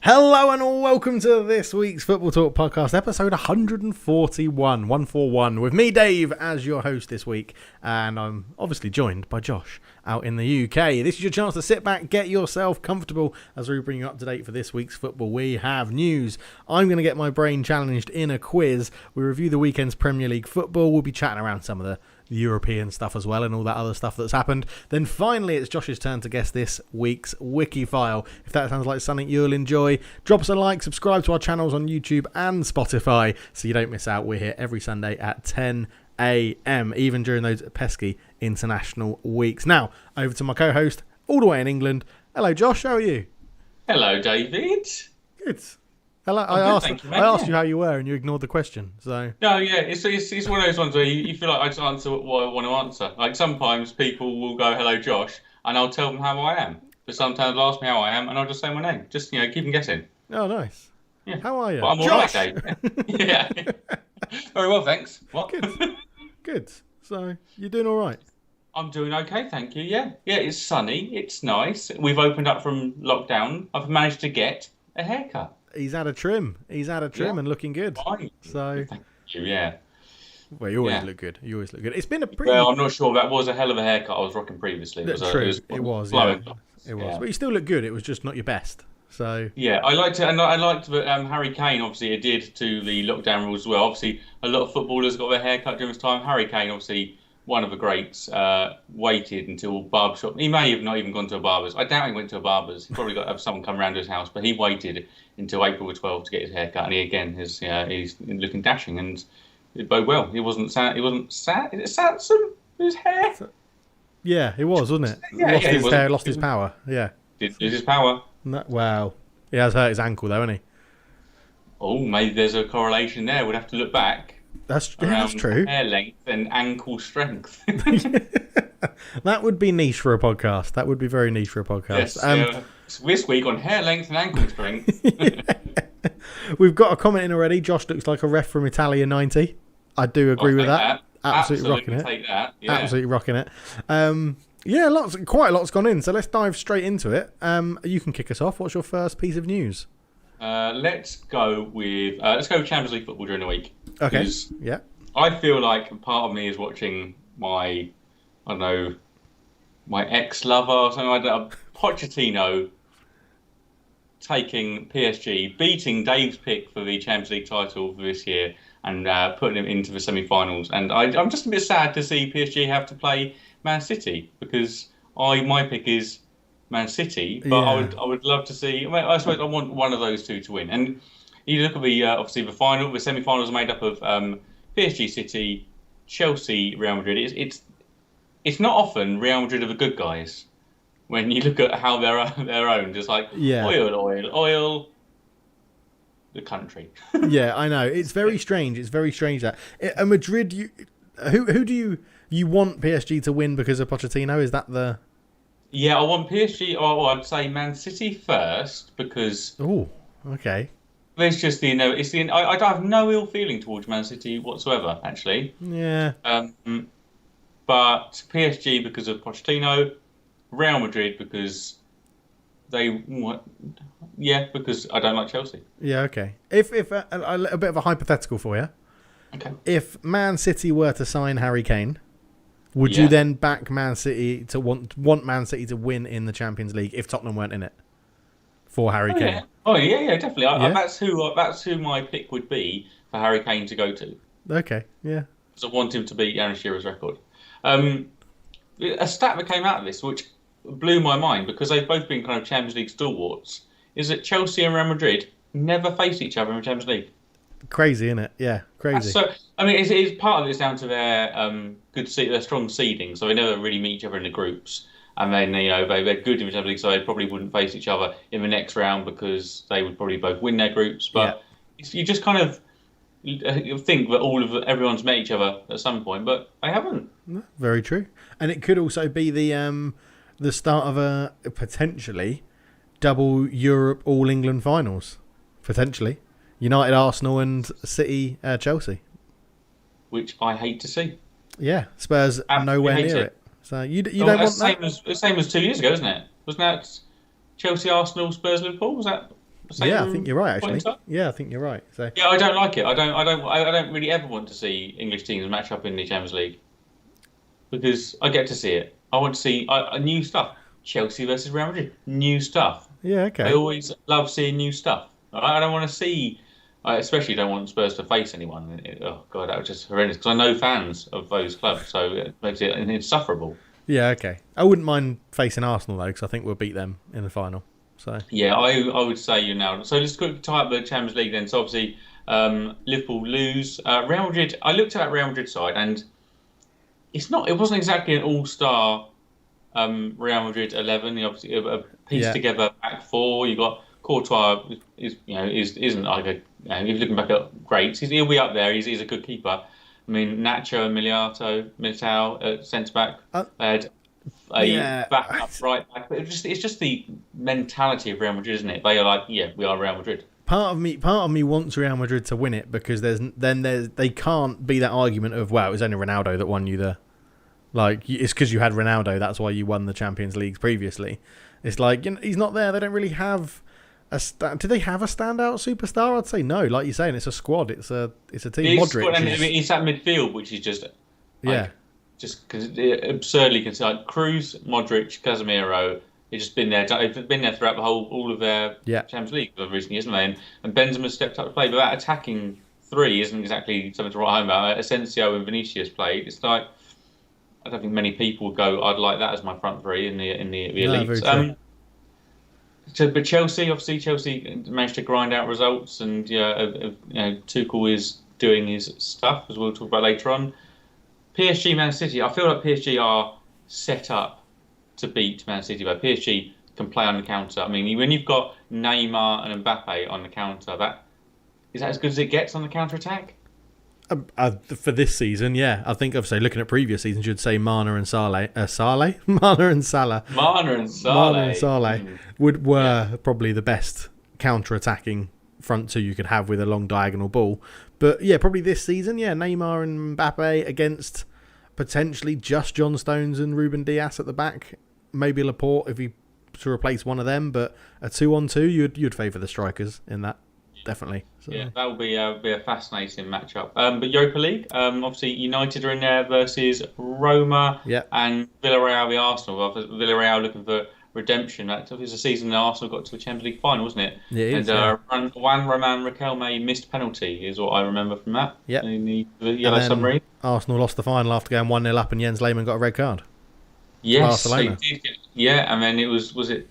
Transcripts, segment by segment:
Hello and welcome to this week's Football Talk podcast, episode 141, with me, Dave, as your host this week, and I'm obviously joined by Josh out in the UK. This is your chance to sit back, get yourself comfortable as we bring you up to date for this week's football. We have news. I'm going to get my brain challenged in a quiz. We review the weekend's Premier League football. We'll be chatting around some of the European stuff as well and all that other stuff that's happened. Then finally it's Josh's turn to guess this week's Wiki File. If that sounds like something you'll enjoy, drop us a like, subscribe to our channels on YouTube and Spotify so you don't miss out. We're here every Sunday at 10 a.m, even during those pesky international weeks. Now over to my co-host all the way in England. Hello Josh, how are you? Hello David. Good. Hello. I asked you how you were and you ignored the question. So no, yeah, it's one of those ones where you feel like I just answer what I want to answer. Like sometimes people will go, "Hello, Josh," and I'll tell them how I am. But sometimes they'll ask me how I am, and I'll just say my name. Just keep them guessing. Oh, nice. Yeah. How are you? But I'm all right, Dave. Yeah. Very well, thanks. What? Good. So you're doing all right? I'm doing okay, thank you. Yeah, it's sunny. It's nice. We've opened up from lockdown. I've managed to get a haircut. He's had a trim. And looking good. Fine. So thank you. Yeah. Well, you always look good. It's been a pretty. Well, I'm not sure. That was a hell of a haircut I was rocking previously. It was. It was. But you still look good. It was just not your best. So yeah, I liked it, and I liked that Harry Kane obviously adhered to the lockdown rules as well. Obviously, a lot of footballers got their haircut during this time. Harry Kane, obviously one of the greats, waited until barbershop. He may have not even gone to a barber's. I doubt he went to a barber's. He probably got to have someone come round to his house, but he waited until April the 12th to get his haircut, and he's looking dashing, and it bode well. He wasn't sad. Is it Sansom? His hair? Yeah, it was, wasn't it? Lost his power. Yeah. Did lose his power. Well, he has hurt his ankle though, hasn't he? Oh, maybe there's a correlation there. We'd have to look back. That's true. Hair length and ankle strength. That would be niche for a podcast. That would be very niche for a podcast. Yes, this week on hair length and ankle strength. We've got a comment in already. Josh looks like a ref from Italia 90. I do agree with that. Absolutely rocking it. Take that. Yeah. Absolutely rocking it. Quite a lot's gone in. So let's dive straight into it. You can kick us off. What's your first piece of news? Let's go with Champions League football during the week. Okay. Yeah. I feel like part of me is watching my ex-lover or something like that, Pochettino taking PSG, beating Dave's pick for the Champions League title for this year, and putting him into the semi-finals. And I'm just a bit sad to see PSG have to play Man City because my pick is Man City, but yeah. I would love to see. I suppose I want one of those two to win. And you look at obviously the semi-finals are made up of PSG, City, Chelsea, Real Madrid. It's not often Real Madrid are the good guys when you look at how they're owned. It's like oil, the country. Yeah, I know. It's very strange. It's very strange that Madrid. Who do you want PSG to win because of Pochettino? Is that the? Yeah, I want PSG. Or I'd say Man City first because. Oh, okay. There's just I have no ill feeling towards Man City whatsoever, actually. Yeah. But PSG because of Pochettino, Real Madrid because because I don't like Chelsea. Yeah, okay. If a bit of a hypothetical for you. Okay. If Man City were to sign Harry Kane, would you then back Man City to want Man City to win in the Champions League if Tottenham weren't in it for Harry Kane? Yeah. Oh yeah, definitely. That's who my pick would be for Harry Kane to go to. Okay, yeah. So I want him to beat Alan Shearer's record. A stat that came out of this, which blew my mind because they've both been kind of Champions League stalwarts, is that Chelsea and Real Madrid never face each other in the Champions League. Crazy, isn't it? Yeah, crazy. So, I mean, it's part of it's down to their their strong seeding. So they never really meet each other in the groups, and then they're good in the Champions League, so they probably wouldn't face each other in the next round because they would probably both win their groups. But you just kind of think that everyone's met each other at some point, but they haven't. Very true, and it could also be the start of a potentially double Europe All England finals, potentially. United, Arsenal, and City, Chelsea. Which I hate to see. Yeah, Spurs nowhere near it. So you don't want that? The same as 2 years ago, isn't it? Wasn't that Chelsea, Arsenal, Spurs, Liverpool? Was that? Yeah, I think you're right. Actually, yeah, I think you're right. So yeah, I don't like it. I don't really ever want to see English teams match up in the Champions League because I get to see it. I want to see new stuff. Chelsea versus Real Madrid, new stuff. Yeah, okay. I always love seeing new stuff. I don't want to see. I especially don't want Spurs to face anyone. Oh God, that was just horrendous. Because I know fans of those clubs, so it makes it insufferable. Yeah, okay. I wouldn't mind facing Arsenal though, because I think we'll beat them in the final. So yeah, I would say you now. So let's quickly tie up the Champions League then. So obviously, Liverpool lose. Real Madrid. I looked at that Real Madrid side, and it wasn't exactly an all-star Real Madrid 11. You obviously pieced together back four. You got Courtois isn't like a. If you're looking back at greats, he'll be up there. He's a good keeper. I mean, Nacho and Militao at centre back. They had a backup right back. But it's just the mentality of Real Madrid, isn't it? They are like, yeah, we are Real Madrid. Part of me wants Real Madrid to win it because they can't be that argument of, wow, it was only Ronaldo that won you the. Like, it's because you had Ronaldo, that's why you won the Champions League previously. It's like, he's not there. They don't really have do they have a standout superstar? I'd say no. Like you're saying, it's a squad. It's a team. Modric. It's that midfield, which is just just absurdly considered. Like Cruz, Modric, Casemiro. They've just been there. They've been there throughout all of their Champions League recently, isn't they? And Benzema stepped up to play, but that attacking three isn't exactly something to write home about. Asensio and Vinicius played. It's like I don't think many people would go, I'd like that as my front three in the elite. But Chelsea managed to grind out results, and Tuchel is doing his stuff, as we'll talk about later on. PSG, Man City. I feel like PSG are set up to beat Man City, but PSG can play on the counter. I mean, when you've got Neymar and Mbappe on the counter, is that as good as it gets on the counter attack? For this season, yeah. I think, obviously, looking at previous seasons, you'd say Mana and Salah. Mana and Salah were probably the best counter-attacking front two you could have with a long diagonal ball. But, yeah, probably this season, Neymar and Mbappe against potentially just John Stones and Ruben Dias at the back. Maybe Laporte if he to replace one of them. But a 2-on-2, you'd favour the strikers in that. Definitely. So. Yeah, that will be a fascinating matchup. But Europa League, obviously United are in there versus Roma and Villarreal, the Arsenal. Villarreal looking for redemption. That was a season that Arsenal got to the Champions League final, wasn't it? Juan Roman Riquelme missed penalty is what I remember from that. Yeah. In the Yellow Submarine. Arsenal lost the final after going 1-0 up, and Jens Lehmann got a red card. Yes, they did. And then it was it.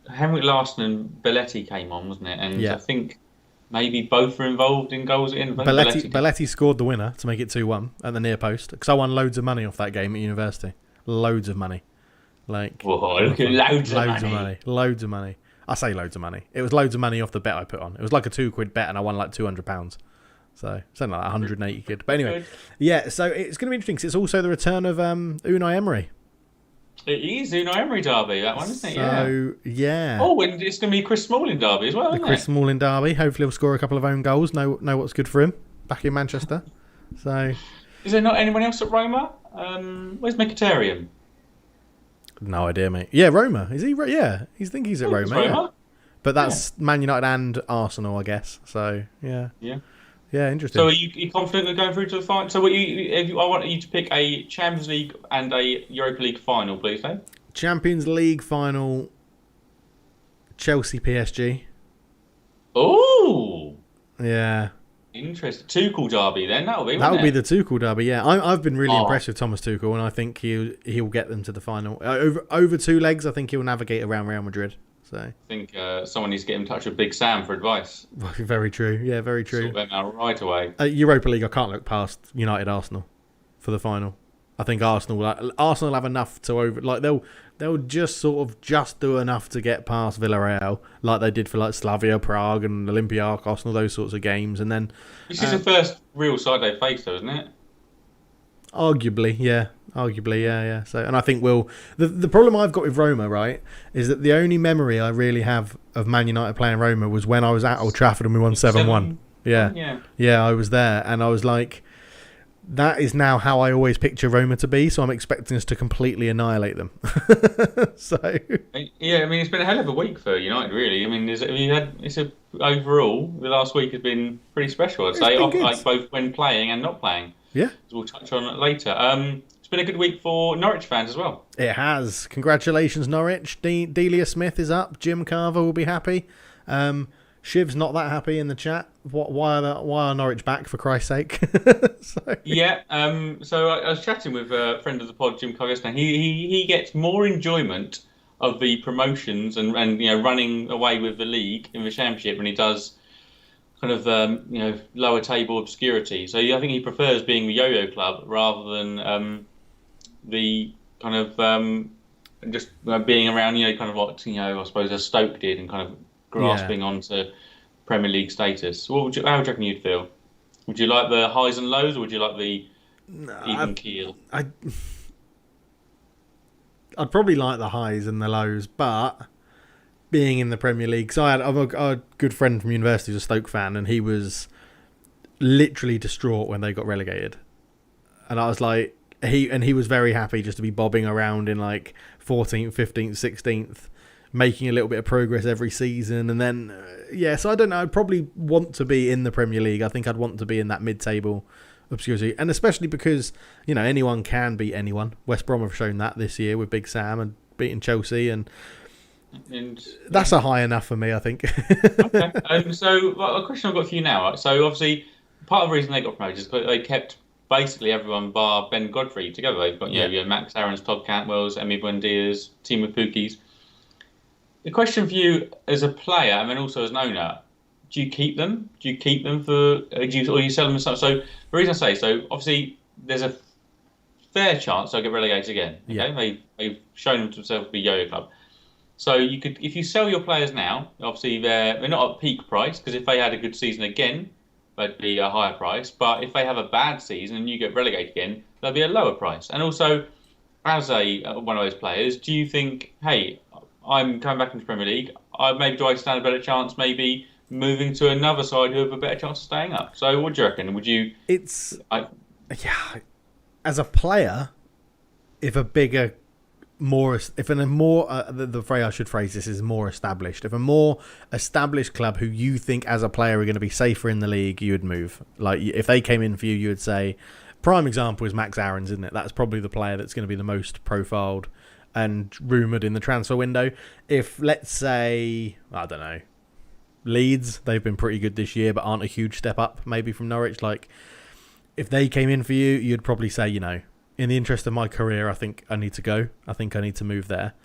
Henrik Larsson and Belletti came on, wasn't it? And I think maybe both were involved in goals. Belletti scored the winner to make it 2-1 at the near post. Because I won loads of money off that game at university. Loads of money. Loads of money. I say loads of money. It was loads of money off the bet I put on. It was like a £2 bet and I won like £200. So something like 180 quid. But anyway, so it's going to be interesting because it's also the return of Unai Emery. It is Unai Emery derby, that one, isn't it? Yeah. Oh, and it's going to be Chris Smalling derby as well, isn't it? Chris Smalling derby. Hopefully he'll score a couple of own goals. Know what's good for him back in Manchester. So, is there not anyone else at Roma? Where's Mkhitaryan? No idea, mate. Yeah, Roma. Is he? Yeah, he's at Roma. Yeah. But that's Man United and Arsenal, I guess. So, yeah. Yeah, interesting. So, are you confident of going through to the final? So, I want you to pick a Champions League and a Europa League final, please, Dave. Champions League final, Chelsea PSG. Oh! Yeah. Interesting. Tuchel derby, then. That'll be the Tuchel derby, yeah. I've been really impressed with Thomas Tuchel, and I think he'll get them to the final. Over two legs, I think he'll navigate around Real Madrid. So I think someone needs to get in touch with Big Sam for advice. Very true. Yeah, very true. Sort them out right away. Europa League, I can't look past United Arsenal for the final. I think Arsenal will have enough to over. Like they'll just sort of just do enough to get past Villarreal, like they did for like Slavia Prague and Olympiacos and all those sorts of games. And then this is the first real side they faced, though, isn't it? Arguably, yeah. So, and I think the problem I've got with Roma, right, is that the only memory I really have of Man United playing Roma was when I was at Old Trafford and we won 7-1. Yeah, I was there, and I was like, that is now how I always picture Roma to be, so I'm expecting us to completely annihilate them. So yeah, I mean, it's been a hell of a week for United, really. I mean, overall, the last week has been pretty special, I'd say, like both when playing and not playing. Yeah. As we'll touch on it later. It's been a good week for Norwich fans as well. It has. Congratulations, Norwich. Delia Smith is up. Jim Carver will be happy. Shiv's not that happy in the chat. Why are Norwich back, for Christ's sake? Yeah. So I was chatting with a friend of the pod, Jim Carver, yesterday. He gets more enjoyment of the promotions and running away with the league in the Championship than he does kind of lower table obscurity. So I think he prefers being the yo-yo club rather than the kind of just being around, kind of what I suppose as Stoke did and kind of grasping onto Premier League status. How would you reckon you'd feel? Would you like the highs and lows, or would you like the even keel? I'd probably like the highs and the lows, but being in the Premier League, so I'm a good friend from university who's a Stoke fan, and he was literally distraught when they got relegated. And I was like, he was very happy just to be bobbing around in like 14th, 15th, 16th, making a little bit of progress every season. And then, so I don't know, I'd probably want to be in the Premier League. I think I'd want to be in that mid-table obscurity. And especially because, anyone can beat anyone. West Brom have shown that this year with Big Sam and beating Chelsea. And that's a high enough for me, I think. Okay. So a question I've got for you now. Right? So obviously, part of the reason they got promoted is because they kept basically everyone bar Ben Godfrey together. They've got Max Aarons, Todd Cantwell's, Emi Buendia's, Timo Pukki's. The question for you as a player and then also as an owner, do you keep them? Do you keep them or you sell them? So the reason I say, so obviously there's a fair chance they'll get relegated again. Okay? Yeah. They've shown themselves to be yo-yo club. So you could, if you sell your players now, obviously they're not at peak price, because if they had a good season again, they'd be a higher price. But if they have a bad season and you get relegated again, they'll be a lower price. And also, as one of those players, do you think, hey, I'm coming back into the Premier League, do I stand a better chance maybe moving to another side who have a better chance of staying up? So what do you reckon? Would you... As a player, if a bigger, the phrase I should phrase this is more established. If a more established club who you think as a player are going to be safer in the league, you would move. Like if they came in for you, you would say, prime example is Max Aarons, isn't it? That's probably the player that's going to be the most profiled and rumoured in the transfer window. If, let's say, I don't know, Leeds, they've been pretty good this year, but aren't a huge step up maybe from Norwich. Like, if they came in for you, you'd probably say, in the interest of my career, I think I need to go. I think I need to move there.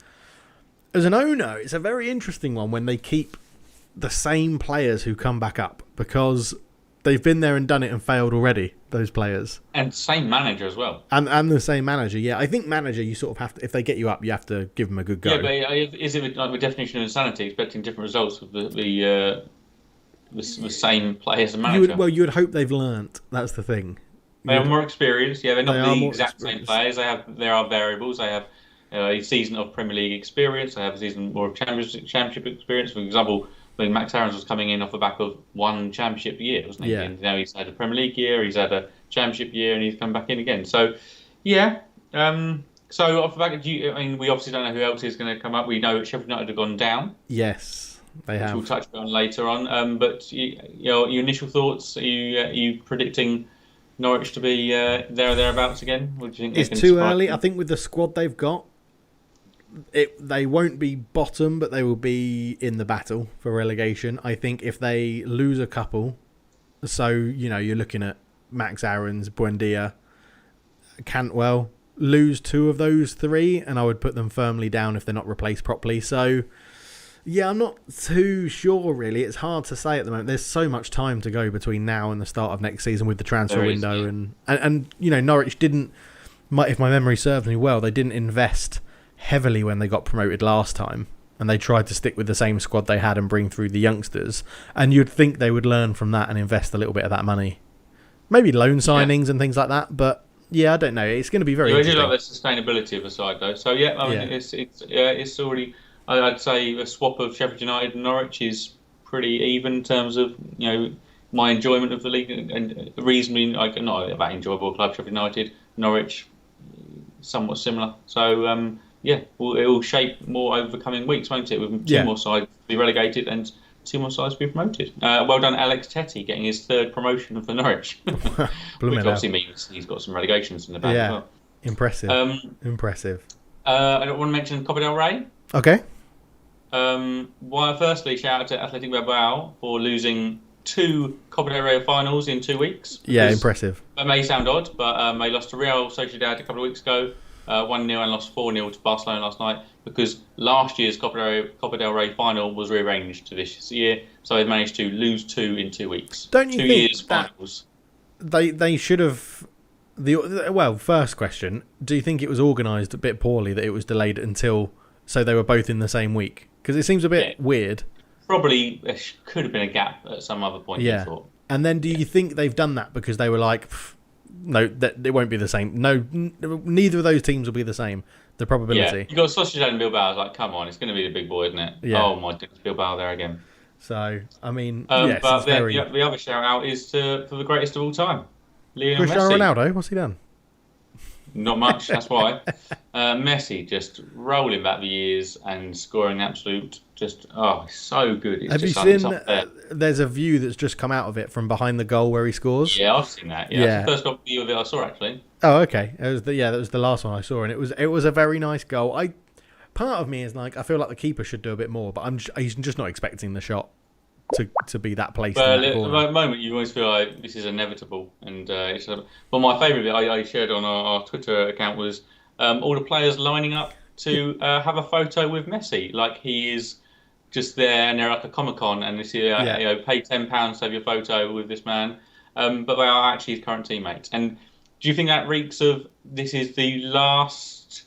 As an owner, it's a very interesting one when they keep the same players who come back up, because they've been there and done it and failed already, those players. And same manager as well. And the same manager, yeah. I think manager, you sort of have to, if they get you up, you have to give them a good go. Yeah, but is it like the definition of insanity, expecting different results with the same players and manager? You would hope they've learnt. That's the thing. They are more experienced. Yeah, they're not the exact same players. There are variables. They have a season of Premier League experience. They have a season more of Championship experience. For example, when Max Aarons was coming in off the back of one Championship year, wasn't he? Yeah. And now he's had a Premier League year, he's had a Championship year, and he's come back in again. So, yeah. So off the back of we obviously don't know who else is going to come up. We know Sheffield United have gone down. Yes, they have. Which we'll touch on later on. But your initial thoughts? Are you predicting Norwich to be there or thereabouts again? What do you think? It's too early. I think with the squad they've got, they won't be bottom, but they will be in the battle for relegation. I think if they lose a couple, so you're looking at Max Aarons, Buendia, Cantwell, lose two of those three, and I would put them firmly down if they're not replaced properly. So yeah, I'm not too sure really. It's hard to say at the moment. There's so much time to go between now and the start of next season with the transfer window, and Norwich didn't, if my memory serves me well, they didn't invest heavily when they got promoted last time, and they tried to stick with the same squad they had and bring through the youngsters, and you'd think they would learn from that and invest a little bit of that money, maybe loan signings and things like that. But yeah, I don't know, it's going to be very interesting. I do like the sustainability of the side though. So yeah, I mean it's already, I'd say a swap of Sheffield United and Norwich is pretty even in terms of my enjoyment of the league and reasonably, not about enjoyable club, Sheffield United, Norwich, somewhat similar. So it will shape more over the coming weeks, won't it? With two more sides to be relegated and two more sides to be promoted. Well done, Alex Tettey, getting his third promotion for Norwich, which obviously means he's got some relegations in the bag as well. Impressive. Impressive. I don't want to mention Copa del Rey. Okay. Firstly, shout out to Atletico Madrid for losing 2 Copa del Rey finals in 2 weeks. Yeah, impressive. That may sound odd, but they lost to Real Sociedad a couple of weeks ago, 1-0 and lost 4-0 to Barcelona last night because last year's Copa del Rey final was rearranged to this year, so they've managed to lose 2 in 2 weeks. Don't you 2 think years finals? They should have... First question, do you think it was organised a bit poorly that it was delayed until... So they were both in the same week? Because it seems a bit weird. Probably there could have been a gap at some other point. Yeah. Thought. And then do you think they've done that because they were like, no, that it won't be the same. No, neither of those teams will be the same. The probability. Yeah, you got Sociedad and Bilbao. I was like, come on, it's going to be the big boy, isn't it? Yeah. Oh my goodness, Bilbao there again. So I mean, yes, but the other shout out is for the greatest of all time, Lionel Cristiano Messi. Ronaldo. What's he done? Not much, that's why. Messi just rolling back the years and scoring absolute, so good. It's Have you seen, there's a view that's just come out of it from behind the goal where he scores? Yeah, I've seen that. Yeah. That's the first view of it I saw, actually. Oh, okay. That was the last one I saw, and it was a very nice goal. Part of me is like, I feel like the keeper should do a bit more, but he's just not expecting the shot to be that placed. Well, at the moment, you always feel like this is inevitable. And but my favourite bit I shared on our Twitter account was all the players lining up to have a photo with Messi, like he is just there, and they're at a Comic-Con, and they see, pay £10 to have your photo with this man, but they are actually his current teammates. And do you think that reeks of this is the last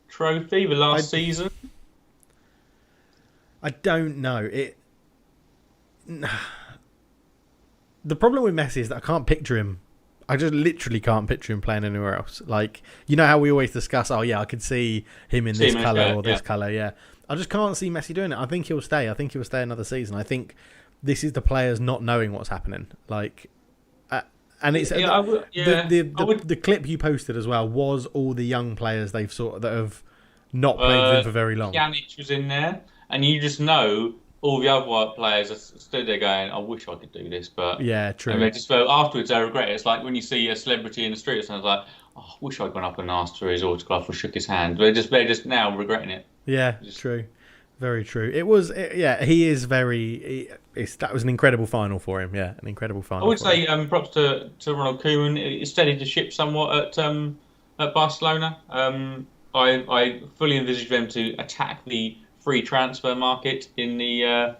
trophy, the last season? I don't know. The problem with Messi is that I can't picture him. I just literally can't picture him playing anywhere else. Like, you know how we always discuss, I could see him in this colour or this colour, yeah. I just can't see Messi doing it. I think he'll stay. I think he'll stay another season. I think this is the players not knowing what's happening. Like, and it's the clip you posted as well was all the young players that have not played with him for very long. Pjanic was in there, and you just know all the other players are stood there going, I wish I could do this, but... Yeah, true. And they just felt afterwards they regret it. It's like when you see a celebrity in the street, and it's like, I wish I'd gone up and asked for his autograph or shook his hand. They're just now regretting it. Yeah, true. Very true. He is very... that was an incredible final for him, yeah, an incredible final. I would say props to Ronald Koeman. It steadied the ship somewhat at Barcelona. I fully envisage them to attack the free transfer market in the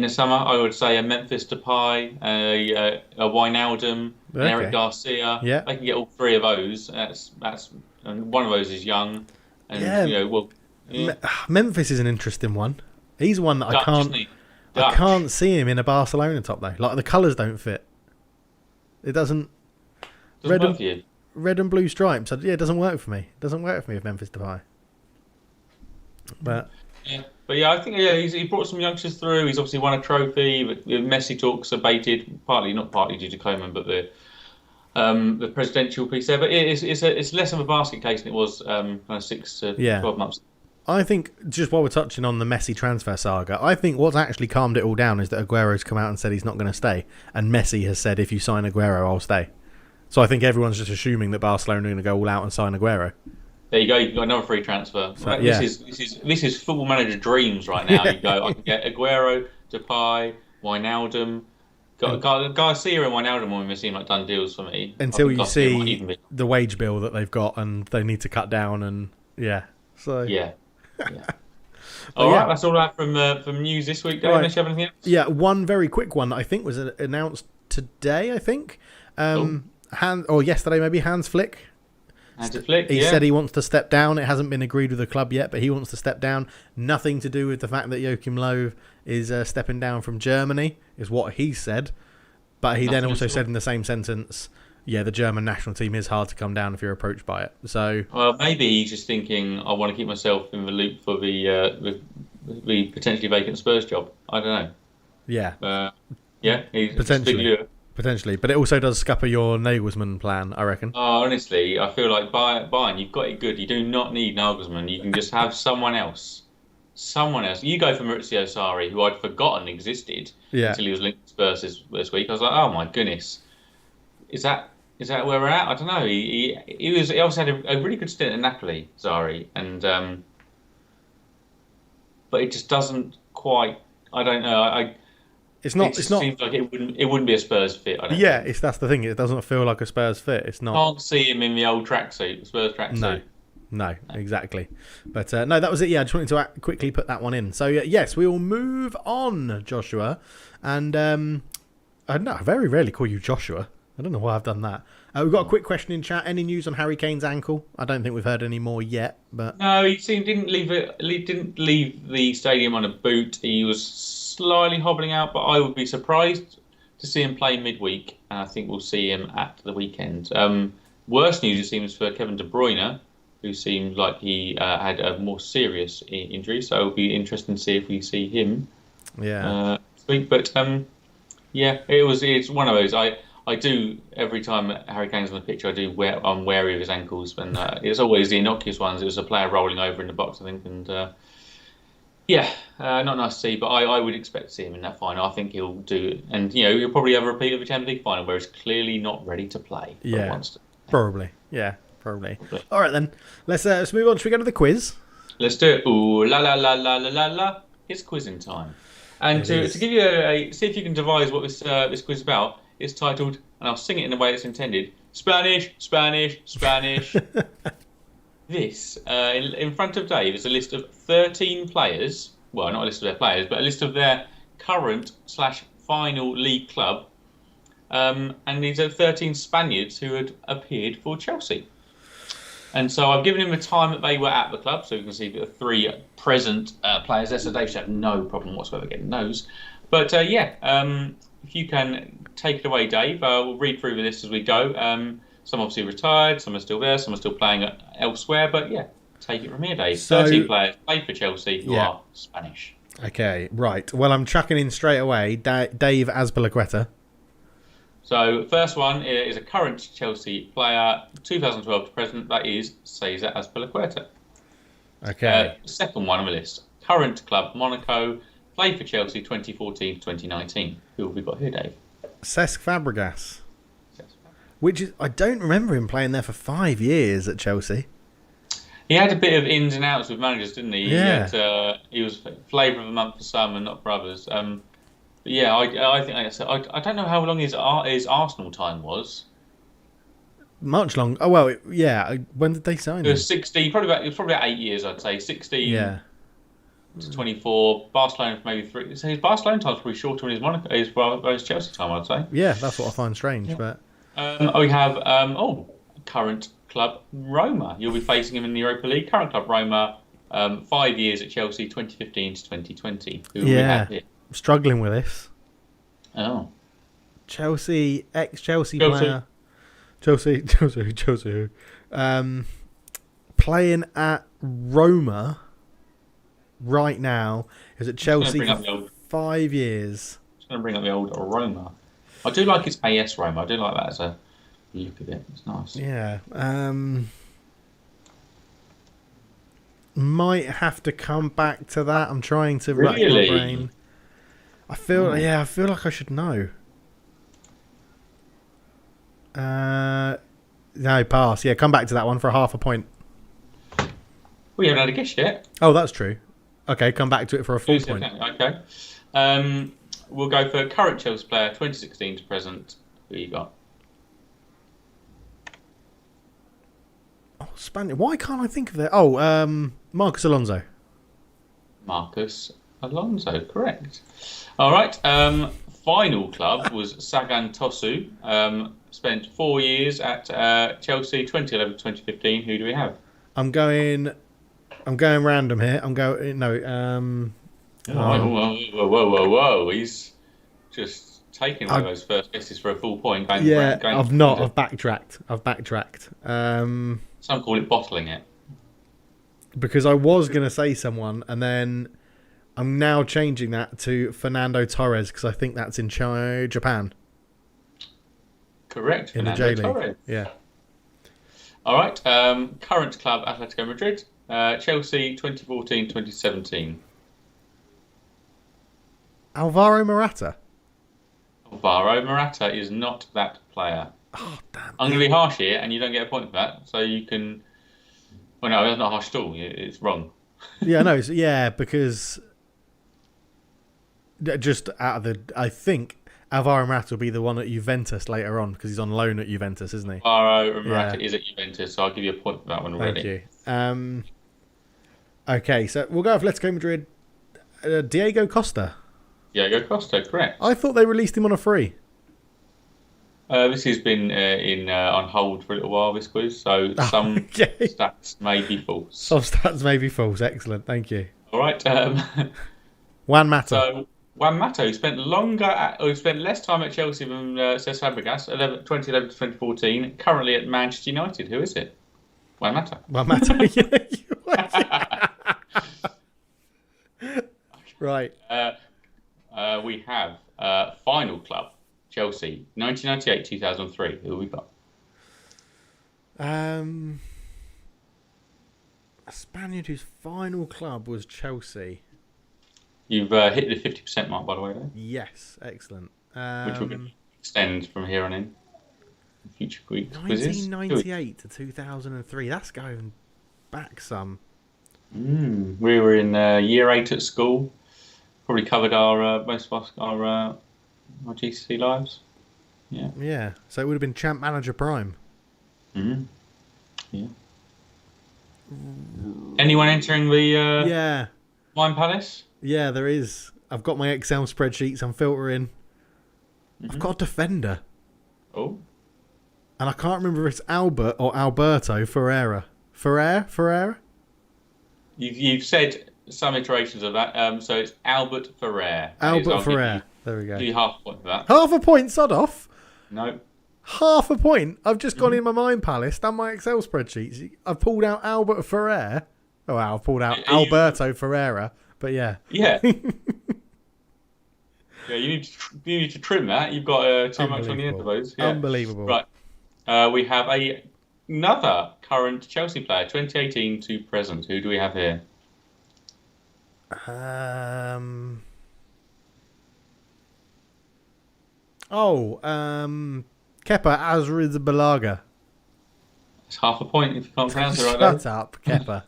summer. I would say a Memphis Depay, a Wijnaldum, an Eric Garcia. Yeah. They can get all 3 of those. That's and one of those is young. And Memphis is an interesting one. He's one that I can't see him in a Barcelona top though. Like the colours don't fit. It doesn't work for you. Red and blue stripes. It doesn't work for me. It doesn't work for me with Memphis Depay. But I think he brought some youngsters through. He's obviously won a trophy. But the Messi talks abated, not partly due to Koeman, but the presidential piece there. But it's less of a basket case than it was kind of 6 to 12 months. I think just while we're touching on the Messi transfer saga, I think what's actually calmed it all down is that Aguero's come out and said he's not going to stay, and Messi has said if you sign Aguero, I'll stay. So I think everyone's just assuming that Barcelona are going to go all out and sign Aguero. There you go. You've got another free transfer. So, This is Football Manager dreams right now. You go. I can get Aguero, Depay, Wijnaldum, Garcia and Wijnaldum will seem like done deals for me. Until you see the wage bill that they've got and they need to cut down and All right, that's all I have from news this week. Dave, unless you have anything else? Yeah, one very quick one that I think was announced today. I think, yesterday maybe. Hans Flick. He said he wants to step down. It hasn't been agreed with the club yet, but he wants to step down. Nothing to do with the fact that Joachim Löw is stepping down from Germany, is what he said. But he then also said in the same sentence, the German national team is hard to come down if you're approached by it. So, well, maybe he's just thinking, I want to keep myself in the loop for the potentially vacant Spurs job. I don't know. Yeah. Yeah, he's Potentially. Potentially. But it also does scupper your Nagelsmann plan, I reckon. Oh, honestly, I feel like Bayern, you've got it good. You do not need Nagelsmann. You can just have someone else. Someone else. You go for Maurizio Sarri, who I'd forgotten existed until he was linked to Spurs this week. I was like, oh my goodness, is that where we're at? I don't know. He also had a really good stint at Napoli, Sarri, and but it just doesn't quite. I don't know. It's not. It seems like it wouldn't be a Spurs fit. I don't think. That's the thing. It doesn't feel like a Spurs fit. It's not. Can't see him in the old tracksuit, Spurs tracksuit. No, exactly. But no, that was it. Yeah, I just wanted to quickly put that one in. So yes, we will move on, Joshua. And I don't know. I very rarely call you Joshua. I don't know why I've done that. We've got a quick question in chat. Any news on Harry Kane's ankle? I don't think we've heard any more yet. But no, he didn't leave the stadium on a boot. He was slightly hobbling out, but I would be surprised to see him play midweek. And I think we'll see him at the weekend. Worse news, it seems, for Kevin De Bruyne, who seemed like he had a more serious injury. So it'll be interesting to see if we see him. Yeah. But it's one of those. I do every time Harry Kane's on the pitch. I'm wary of his ankles, and it's always the innocuous ones. It was a player rolling over in the box, I think, and not nice to see. But I would expect to see him in that final. I think he'll do, and he'll probably have a repeat of the Champions League final where he's clearly not ready to play. Yeah, probably. Yeah, probably. All right then, let's move on. Should we go to the quiz? Let's do it. Ooh la la la la la la la! It's quizzing time, and to give you see if you can devise what this quiz is about. It's titled, and I'll sing it in the way it's intended, Spanish, Spanish, Spanish. This, in front of Dave, is a list of 13 players. Well, not a list of their players, but a list of their current/final league club. And these are 13 Spaniards who had appeared for Chelsea. And so I've given him the time that they were at the club, so you can see the 3 present players there. So Dave should have no problem whatsoever getting those. But if you can take it away, Dave, we'll read through the list as we go. Some obviously retired, some are still there, some are still playing elsewhere. But take it from here, Dave. So, 13 players play for Chelsea who are Spanish. Okay, right. Well, I'm chucking in straight away. Dave Azpilicueta. So first one is a current Chelsea player, 2012 to present. That is Cesar Azpilicueta. Okay. Second one on the list, current club Monaco, played for Chelsea 2014 to 2019. Who have we got here, Dave? Cesc Fabregas. Which is, I don't remember him playing there for 5 years at Chelsea. He had a bit of ins and outs with managers, didn't he? Yeah. He was flavour of the month for some and not for others. I think I don't know how long his Arsenal time was. Much long. Oh well, yeah. When did they sign him? It was 16. Probably about 8 years, I'd say. 16. Yeah. To 24. Barcelona for maybe 3. So his Barcelona time was pretty shorter than his Chelsea time, I'd say. Yeah, that's what I find strange. Yeah. But we have current club Roma. You'll be facing him in the Europa League. Current club Roma. 5 years at Chelsea, 2015 to 2020. Who we have here? Struggling with this. Oh. Chelsea, ex-Chelsea player. Chelsea. Playing at Roma right now. Is at Chelsea for 5 years. Just going to bring up the old Roma. I do like his AS Roma. I do like that as a look of it. It's nice. Yeah. Might have to come back to that. I'm trying to rack my brain. I feel like I should know. No, pass. Yeah, come back to that one for a half a point. We haven't had a guess yet. Oh, that's true. Okay, come back to it for a full point. Okay. We'll go for current Chelsea player, 2016 to present. Who you got? Oh, Spanish. Why can't I think of that? Oh, Marcus Alonso. Marcus Alonso, correct. All right. Final club was Sagan Tosu. Spent 4 years at Chelsea, 2011 to 2015. Who do we have? I'm going random here. Whoa. He's just taking one of those first guesses for a full point. I've not. I've backtracked. Some call it bottling it. Because I was going to say someone, and then I'm now changing that to Fernando Torres because I think that's in Japan. Correct. In Fernando the J League. Torres. Yeah. All right. Current club Atletico Madrid. Chelsea 2014-2017. Alvaro Morata. Alvaro Morata is not that player. Oh, damn. I'm going to be harsh here, and you don't get a point for that. So you can... Well, no, that's not harsh at all. It's wrong. Yeah, no. Because just out of the... I think Alvaro Morata will be the one at Juventus later on because he's on loan at Juventus, isn't he? Alvaro Morata is at Juventus, so I'll give you a point for that one already. Thank you. Okay, so we'll go Atletico Madrid. Diego Costa. Diego Costa, correct. I thought they released him on a free. This has been on hold for a little while, this quiz, so some stats may be false. Some stats may be false. Excellent, thank you. All right. Juan Mata. So Juan Mata, who spent less time at Chelsea than Cesc Fabregas, 2011 to 2014, currently at Manchester United. Who is it? Juan Mata. Juan Mata. Right. We have final club Chelsea 1998-2003. Who have we got? A Spaniard whose final club was Chelsea. You've hit the 50% mark, by the way, though. Yes, excellent. Which we're going to extend from here on in. Future quizzes. 1998 to 2003. That's going back some. We were in year 8 at school. Probably covered our most of our GCC lives. Yeah. Yeah. So it would have been Champ Manager Prime. Yeah. Anyone entering the Mind Palace? Yeah, there is. I've got my Excel spreadsheets. I'm filtering. I've got a defender. Oh. And I can't remember if it's Albert or Alberto Ferreira. Ferreira? You've said some iterations of that. So it's Albert Ferrer. Albert Ferrer. There we go. Give you half a point for that. Half a point, sod off. No. Half a point. I've just gone in my Mind Palace, done my Excel spreadsheets. I've pulled out Albert Ferrer. Oh, wow, I've pulled out Alberto Ferreira. But yeah. Yeah. Yeah, you need to trim that. You've got too much on the end of those. Yeah. Unbelievable. Right. We have another current Chelsea player, 2018 to present. Who do we have here? Kepa Azrizbalaga. It's half a point if you can't pronounce it right. Shut up, Kepa.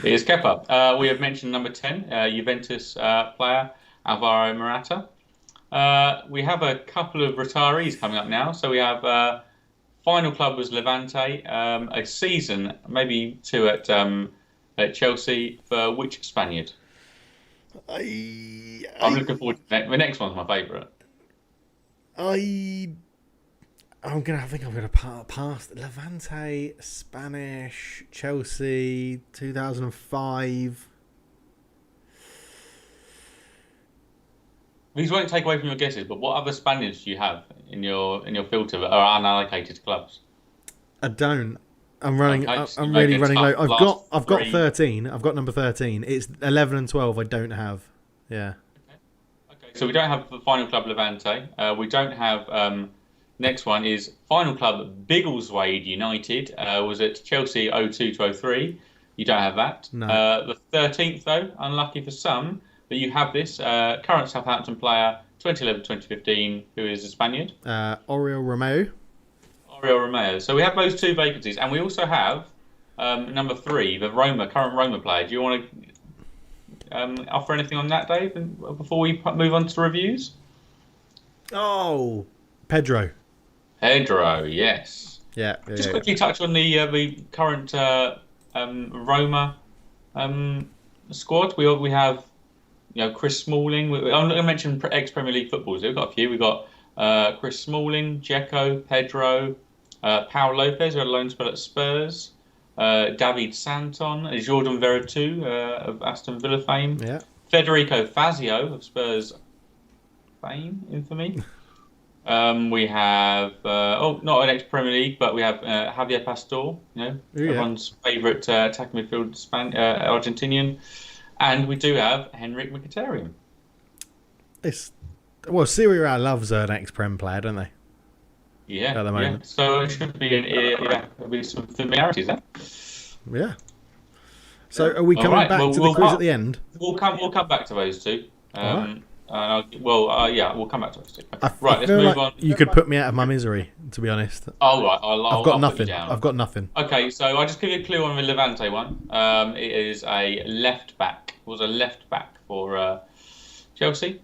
It is Kepa. We have mentioned number 10, Juventus player Alvaro Morata. We have a couple of retirees coming up now. So we have final club was Levante, a season, maybe 2 at Chelsea. For which Spaniard? I'm looking forward to the next one's my favourite. I think I'm gonna pass Levante, Spanish, Chelsea, 2005. These won't take away from your guesses, but what other Spaniards do you have in your filter that are unallocated clubs? I don't. I'm running. Okay, I'm really running low. I've got 3. 13. I've got number 13. It's 11 and 12. I don't have. Yeah. Okay. So we don't have the final club Levante. We don't have. Next one is final club Biggleswade United. Was at Chelsea 02-03. You don't have that. No. The 13th though, unlucky for some, but you have this current Southampton player 2011-2015, who is a Spaniard. Oriol Romeu. Oriol Romeu. So we have those 2 vacancies, and we also have number 3, the current Roma player. Do you want to offer anything on that, Dave, before we move on to reviews? Oh, Pedro. Pedro, yes. Yeah. Just quickly touch on the current Roma squad. We have Chris Smalling. I'm not going to mention ex-Premier League footballers. We've got a few. We've got Chris Smalling, Dzeko, Pedro, Paul Lopez, who had a loan spell at Spurs, David Santon, Jordan Veretout of Aston Villa fame, Federico Fazio of Spurs fame, infamy. We have not an ex-Premier League, but we have Javier Pastor, everyone's favourite attacking midfield Argentinian. And we do have Henrik Mkhitaryan. Serie A loves an ex-Prem player, don't they? Yeah. At the moment. Yeah. So it should be there'll be some familiarities there. Yeah. So are we coming back to the quiz at the end? We'll come back to those two. Right. We'll come back to those two. Okay. Right, let's move on. You could put me out of my misery, to be honest. Oh, right. I've got nothing. I've got nothing. Okay, so I'll just give you a clue on the Levante one. It is a left back. It was a left back for Chelsea.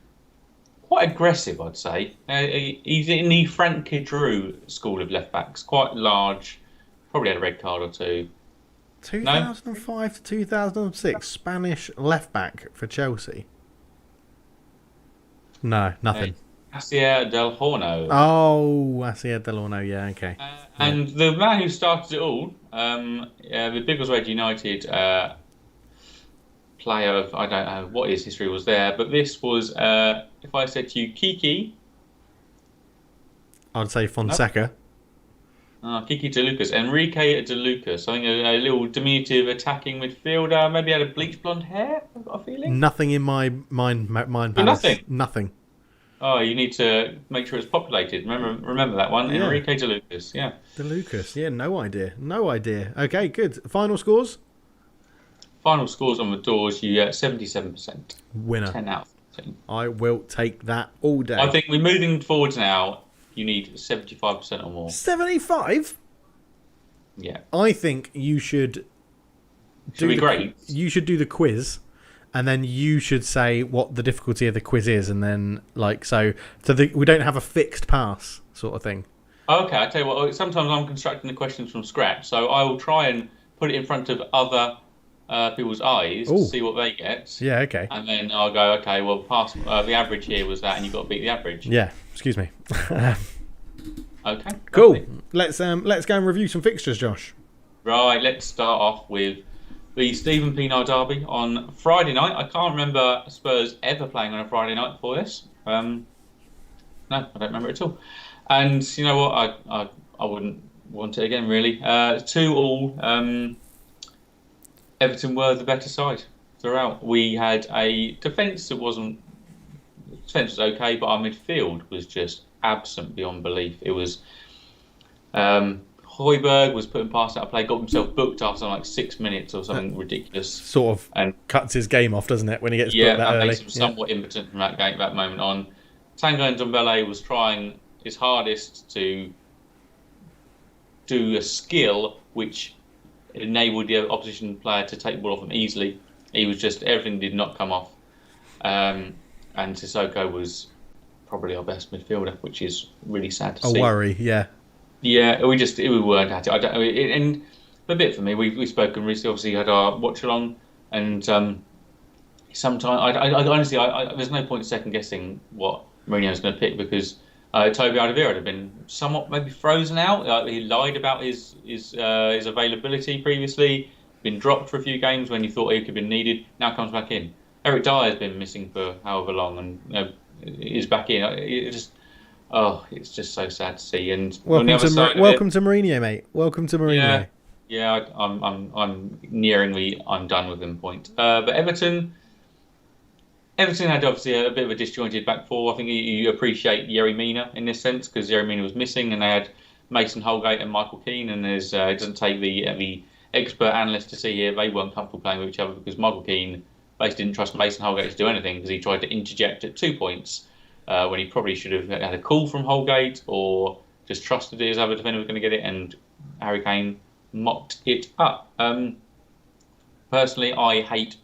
Quite aggressive, I'd say. He's in the Frank Kidru school of left backs. Quite large. Probably had a red card or two. 2005 to 2006, Spanish left back for Chelsea. No, nothing. Asier Del Horno. Oh, Asier Del Horno, yeah, okay. And the man who started it all, the Biggleswade United player of, I don't know what his history was there, but this was, if I said to you, Kiki. I'd say Fonseca. Kiki De Lucas, Enrique De Lucas. I think a little diminutive attacking midfielder. Maybe had a bleach blonde hair. I've got a feeling. Nothing in my mind. Nothing. Oh, you need to make sure it's populated. Remember that one. Yeah. Enrique De Lucas. Yeah. De Lucas. Yeah. No idea. Okay. Good. Final scores. Final scores on the doors. You get 77%. Winner. 10 out of 10. I will take that all day. I think we're moving forwards now. You need 75% or more. 75? Yeah. I think you should you should do the quiz, and then you should say what the difficulty of the quiz is, and then we don't have a fixed pass sort of thing. Okay, I tell you what. Sometimes I'm constructing the questions from scratch, so I will try and put it in front of other people's eyes to see what they get. Yeah. Okay. And then I'll go. Okay. Well, pass. The average here was that, and you've got to beat the average. Yeah. Excuse me. Okay. Cool. Lovely. Let's go and review some fixtures, Josh. Right. Let's start off with the Stephen Pienaar derby on Friday night. I can't remember Spurs ever playing on a Friday night before this. No, I don't remember it at all. And you know what? I wouldn't want it again, really. 2-2. Everton were the better side throughout. We had a defence that wasn't. Defence was okay, but our midfield was just absent beyond belief. It was Højbjerg was putting past out of play, got himself booked after like 6 minutes or something ridiculous. Sort of and cuts his game off, doesn't it, when he gets booked that early? Makes him somewhat impotent from that moment on. Tanguy Ndombele was trying his hardest to do a skill which enabled the opposition player to take the ball off him easily. He was just, everything did not come off. And Sissoko was probably our best midfielder, which is really sad to see. A worry, yeah. Yeah, we weren't at it. And a bit for me, we've spoken recently, obviously had our watch along, and sometimes, I honestly, there's no point second guessing what Mourinho's going to pick, because Toby Alderweireld had been somewhat maybe frozen out. He lied about his availability previously, been dropped for a few games when you thought he could have been needed, now comes back in. Eric Dyer's been missing for however long, and is back in. It's just so sad to see. And welcome to Mourinho, mate. Welcome to Mourinho. Yeah, I'm nearing the I'm done with him point. But Everton had obviously a bit of a disjointed back four. I think you appreciate Yerry Mina in this sense, because Yerry Mina was missing, and they had Mason Holgate and Michael Keane. And it doesn't take the expert analyst to see here they weren't comfortable playing with each other, because Michael Keane basically didn't trust Mason Holgate to do anything, because he tried to interject at 2 points when he probably should have had a call from Holgate or just trusted his other defender was going to get it, and Harry Kane mopped it up. Personally, I hate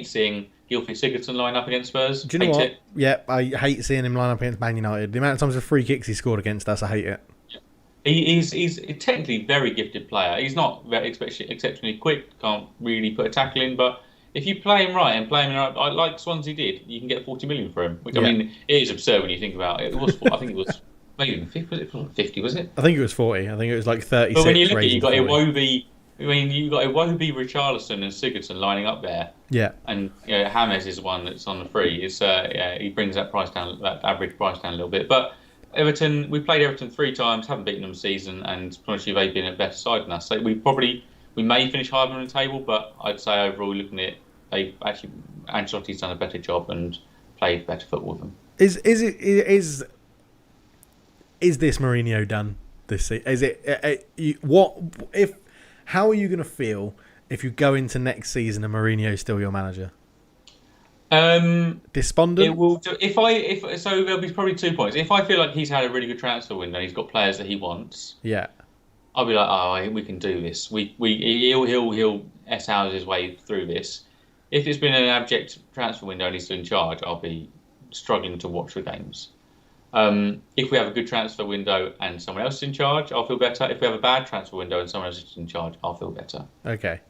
seeing Gylfi Sigurdsson line up against Spurs. Do you know what? Yeah, I hate seeing him line up against Man United. The amount of times the free kicks he scored against us, I hate it. He's technically a very gifted player. He's not very exceptionally quick, can't really put a tackle in, but if you play him right and play him in, like Swansea did, you can get 40 million for him. Which, I mean, it is absurd when you think about it. It was, I think it was maybe 50, was it? I think it was 40. I think it was like 36. But when you look at it, you got Iwobi. I mean, you got Iwobi, Richarlison, and Sigurdsson lining up there. Yeah. And James is the one that's on the free. It's he brings that price down, that average price down a little bit. But Everton, we played Everton 3 times, haven't beaten them this season, and honestly, they've been a better side than us. So we may finish higher on the table, but I'd say overall, looking at it, they actually Ancelotti's done a better job and played better football with them. Is this Mourinho done this season? Is it how are you going to feel if you go into next season and Mourinho is still your manager? Despondent. It will. So there'll be probably 2 points. If I feel like he's had a really good transfer window, and he's got players that he wants. Yeah. I'll be like, oh, we can do this. He'll S-hours his way through this. If it's been an abject transfer window and he's still in charge, I'll be struggling to watch the games. If we have a good transfer window and someone else is in charge, I'll feel better. If we have a bad transfer window and someone else is in charge, I'll feel better. Okay.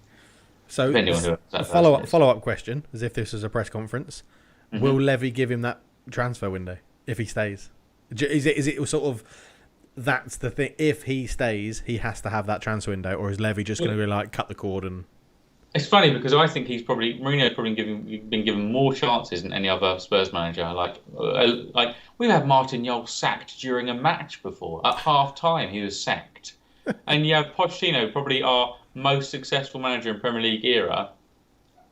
So a follow-up question, as if this was a press conference. Mm-hmm. Will Levy give him that transfer window if he stays? Is it sort of that's the thing? If he stays, he has to have that transfer window, or is Levy just going to be like cut the cord and? It's funny because I think Mourinho's probably been given more chances than any other Spurs manager. Like we've had Martin Jol sacked during a match before. At half time, he was sacked, and you have Pochettino, probably our most successful manager in Premier League era,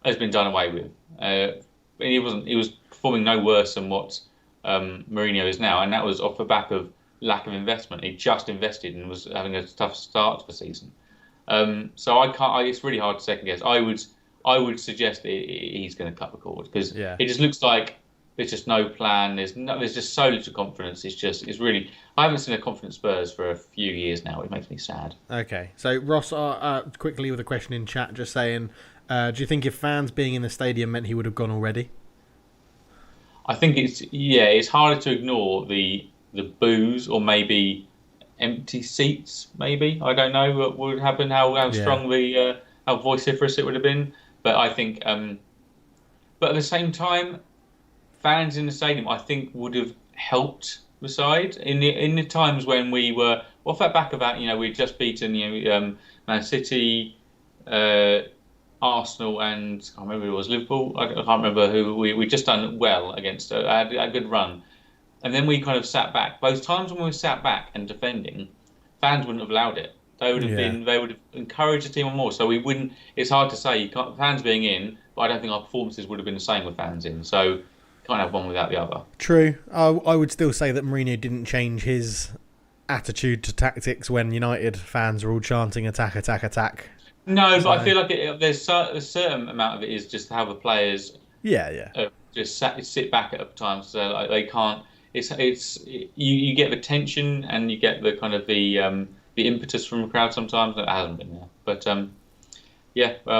has been done away with. He was performing no worse than what Mourinho is now, and that was off the back of lack of investment. He just invested and was having a tough start to the season. So I can't. It's really hard to second guess. I would suggest he's going to cut the cord because it just looks like there's just no plan. There's just so little confidence. It's really. I haven't seen a confident Spurs for a few years now. It makes me sad. Okay, so Ross, quickly with a question in chat, just saying, do you think if fans being in the stadium meant he would have gone already? I think it's harder to ignore the boos or maybe empty seats. Maybe I don't know what would happen. How strong how vociferous it would have been. But I think, but at the same time, fans in the stadium I think would have helped the side in the times when we were off that back of that. We'd just beaten Man City, Arsenal, and I can't remember who it was, Liverpool. I can't remember who we just done well against. Had a good run. And then we kind of sat back. Those times when we sat back and defending, fans wouldn't have allowed it. They would have They would have encouraged the team on more. So we wouldn't. It's hard to say. Fans being in, but I don't think our performances would have been the same with fans in. So you can't have one without the other. True. I would still say that Mourinho didn't change his attitude to tactics when United fans were all chanting "attack, attack, attack." No, but I feel like there's a certain amount of it is just how the players. Just sit back at times. So they can't. You get the tension and you get the kind of the impetus from the crowd sometimes that hasn't been there. But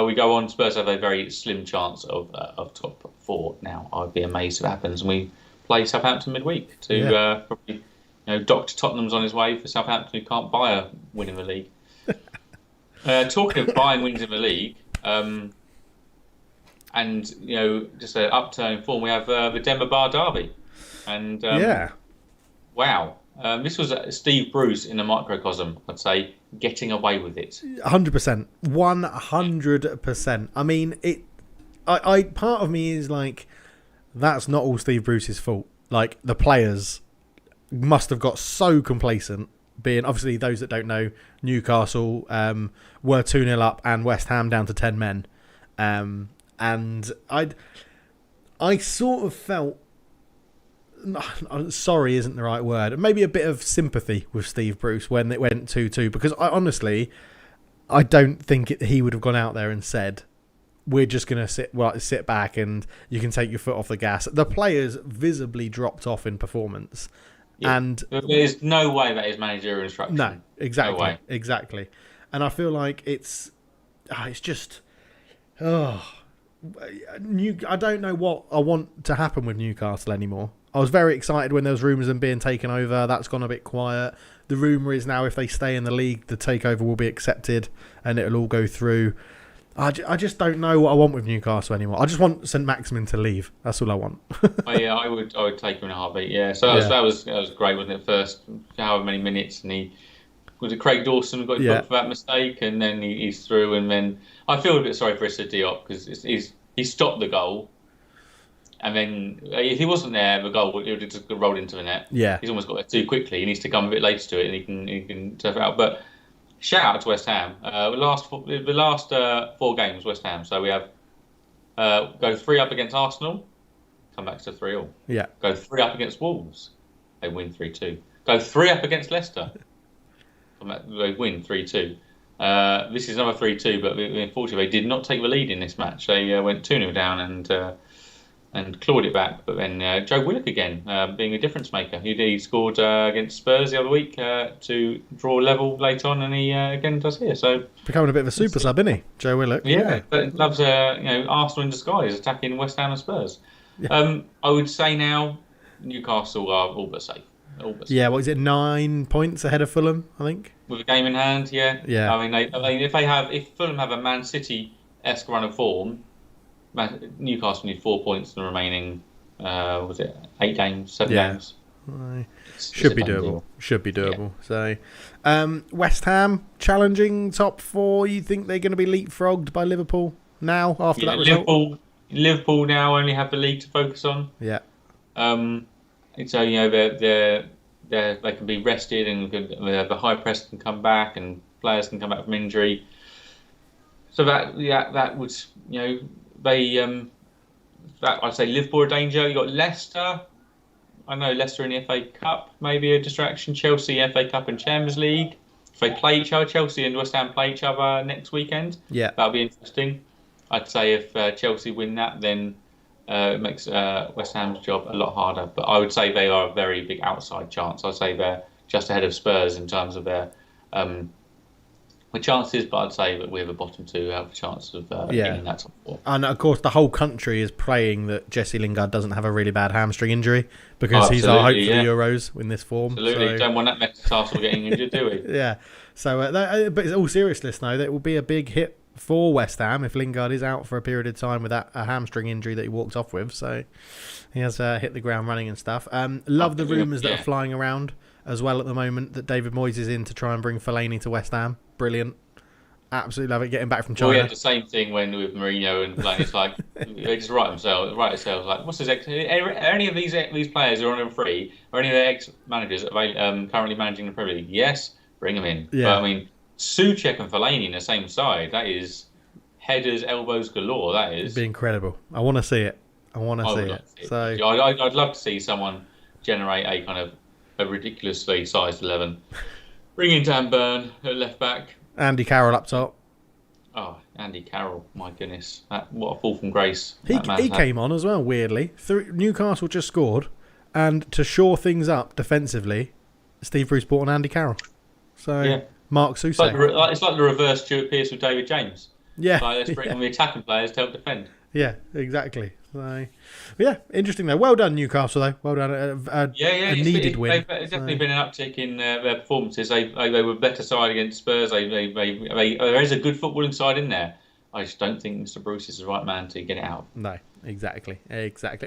we go on. Spurs have a very slim chance of top four now. I'd be amazed if it happens. And we play Southampton midweek to probably Dr. Tottenham's on his way for Southampton who can't buy a win in the league. Talking of buying wins in the league, and just an upturn in form, we have the Denver Bar Derby. And wow, this was Steve Bruce in a microcosm. I'd say getting away with it. 100%, 100%. I mean, I part of me is like, that's not all Steve Bruce's fault. Like the players must have got so complacent. Being obviously those that don't know, Newcastle were 2-0 up and West Ham down to 10 men, and I sort of felt. Sorry isn't the right word. Maybe a bit of sympathy with Steve Bruce when it went 2-2 because I don't think he would have gone out there and said we're just going to sit back and you can take your foot off the gas. The players visibly dropped off in performance, and there's no way that is managerial instruction. No, exactly, no way. Exactly. And I feel like it's just I don't know what I want to happen with Newcastle anymore. I was very excited when there was rumours of them being taken over. That's gone a bit quiet. The rumour is now if they stay in the league, the takeover will be accepted and it'll all go through. I just don't know what I want with Newcastle anymore. I just want St Maximin to leave. That's all I want. I would take him in a heartbeat. Yeah, so that was great, wasn't it? First, however many minutes, and was it Craig Dawson got his book for that mistake, and then he's through, and then I feel a bit sorry for Issa Diop because he stopped the goal. And then if he wasn't there, the goal would have just rolled into the net. Yeah, he's almost got there too quickly. He needs to come a bit later to it, and he can turf it out. But shout out to West Ham. The last 4 games, West Ham. So we have Go 3 up against Arsenal, come back to 3-3. Yeah. Go 3 up against Wolves, they win 3-2. Go 3 up against Leicester, they win 3-2. This is another 3-2, but unfortunately they did not take the lead in this match. They went 2-0 down and clawed it back. But then Joe Willock again, being a difference maker. He scored against Spurs the other week to draw level late on, and he again does here. So becoming a bit of a super sub, isn't he, Joe Willock? Yeah, but loves Arsenal in disguise, attacking West Ham and Spurs. Yeah. I would say now Newcastle are all but safe. Yeah, what is it? 9 points ahead of Fulham, I think. With a game in hand, yeah. Yeah. I mean, if Fulham have a Man City-esque run of form, Newcastle need 4 points in the remaining. 8 games, 7 games? Should be doable. Should be doable. Yeah. So, West Ham challenging top 4. You think they're going to be leapfrogged by Liverpool now after that result? Liverpool now only have the league to focus on. Yeah. So they can be rested, and the high press can come back, and players can come back from injury. So that would I'd say Liverpool are danger. You got Leicester. I know Leicester in the FA Cup, maybe a distraction. Chelsea FA Cup and Champions League. If they play each other, Chelsea and West Ham play each other next weekend. Yeah, that'll be interesting. I'd say if Chelsea win that, then it makes West Ham's job a lot harder. But I would say they are a very big outside chance. I'd say they're just ahead of Spurs in terms of their chances, but I'd say that we're the bottom 2 have a chance of getting that top 4. And of course, the whole country is praying that Jesse Lingard doesn't have a really bad hamstring injury, because he's our hope for the Euros in this form. Absolutely, so. Don't want that metatarsal getting injured, do we? Yeah. So, but in all seriousness, though, that will be a big hit for West Ham if Lingard is out for a period of time with a hamstring injury that he walked off with. So he has hit the ground running and stuff. Love the rumours that are flying around as well at the moment that David Moyes is in to try and bring Fellaini to West Ham. Brilliant. Absolutely love it. Getting back from China. Well, we had the same thing with Mourinho and Fellaini. It's like they just write themselves like, what's his ex? Are any of these players who are on a free, or any of their ex-managers currently managing the Premier League? Yes, bring them in. Yeah. But I mean, Souček and Fellaini in the same side, that is headers, elbows galore. That is. It'd be incredible. I want to see it. So I'd love to see someone generate a kind of a ridiculously sized 11. Bring in Dan Burn at left back. Andy Carroll up top. Oh, Andy Carroll! My goodness, what a fall from grace. He came on as well. Weirdly, Newcastle just scored, and to shore things up defensively, Steve Bruce brought on Andy Carroll. So. Yeah. Mark Souček. It's like the reverse Stuart Pearce with David James. Yeah. Let's bring on the attacking players to help defend. Yeah, exactly. So, yeah, interesting though. Well done, Newcastle though. Well done. A needed win. There's definitely been an uptick in their performances. They were a better side against Spurs. There is a good footballing side in there. I just don't think Mr. Bruce is the right man to get it out. No, exactly. All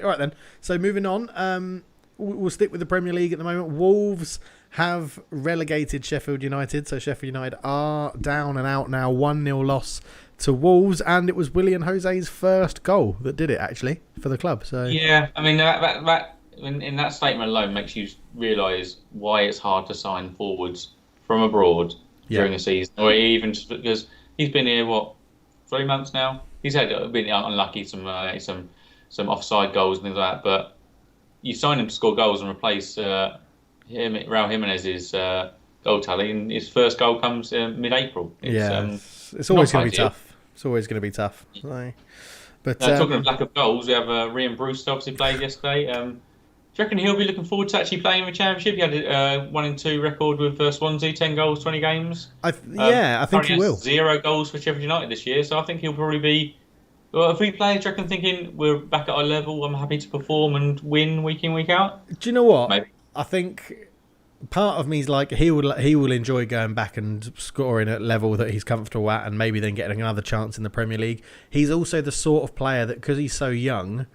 right then. So moving on. We'll stick with the Premier League at the moment. Wolves have relegated Sheffield United. So Sheffield United are down and out now. 1-0 loss to Wolves. And it was Willian Jose's first goal that did it, actually, for the club. So yeah, I mean, that in that statement alone makes you realise why it's hard to sign forwards from abroad during the season. Or even just because he's been here, 3 months now? He's been unlucky, some offside goals and things like that. But you sign him to score goals and replace Raul Jimenez's goal tally, and his first goal comes mid-April. It's always going to be tough. It's always going to be tough. But talking of lack of goals, we have Ryan Brewster obviously played yesterday. Do you reckon he'll be looking forward to actually playing in the Championship? He had a 1-2 record with Swansea, 10 goals, 20 games. I think he will. 0 goals for Sheffield United this year, so I think he'll probably be. Well, if we play, do you reckon thinking we're back at our level, I'm happy to perform and win week in, week out? Do you know what? Maybe. I think part of me is like he will enjoy going back and scoring at level that he's comfortable at, and maybe then getting another chance in the Premier League. He's also the sort of player that, because he's so young,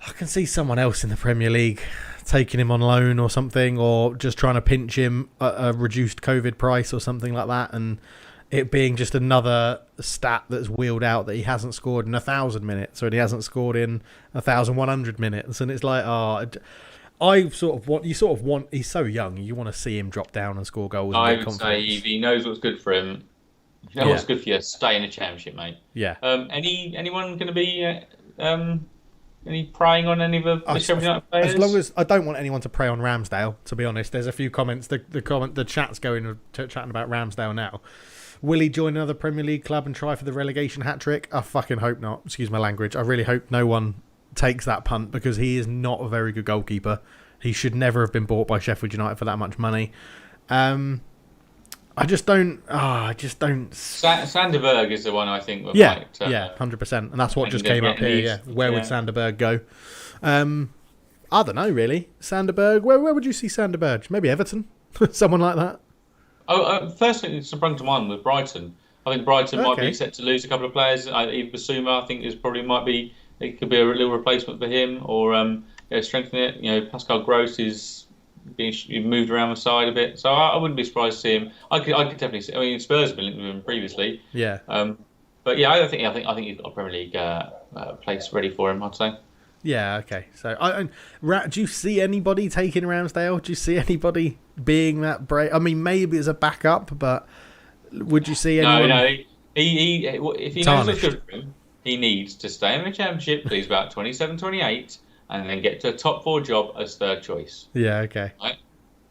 I can see someone else in the Premier League taking him on loan or something, or just trying to pinch him at a reduced COVID price or something like that, and it being just another stat that's wheeled out that he hasn't scored in 1,000 minutes, or he hasn't scored in 1,100 minutes, and it's like, he's so young, you want to see him drop down and score goals. I would say if he knows what's good for him, You know what's good for you? Stay in the Championship, mate. Yeah. Anyone going to be any preying on any of the Sheffield United players? As long as I don't want anyone to prey on Ramsdale, to be honest. There's a few comments. The chat's going chatting about Ramsdale now. Will he join another Premier League club and try for the relegation hat trick? I fucking hope not. Excuse my language. I really hope no one takes that punt because he is not a very good goalkeeper. He should never have been bought by Sheffield United for that much money. I just don't. Sanderberg is the one I think. 100%, and that's what just came up here. Yeah, where would Sanderberg go? I don't know really. Sanderberg. Where would you see Sanderberg? Maybe Everton, someone like that. First thing that sprung to mind was Brighton. I think Brighton might be set to lose a couple of players. Even Basuma, I think, it could be a little replacement for him, or strengthen it. Pascal Gross is being moved around the side a bit, so I wouldn't be surprised to see him. I could definitely see. I mean, Spurs have been linked with him previously. Yeah. But yeah, I think he's got a Premier League place ready for him, I'd say. Yeah. Okay. So, do you see anybody taking Ramsdale? Do you see anybody being that brave? I mean, maybe as a backup, but would you see anyone? No. If he knows what's good for him, he needs to stay in the Championship till he's about 27, 28, and then get to a top 4 job as third choice. Yeah. Okay. Right?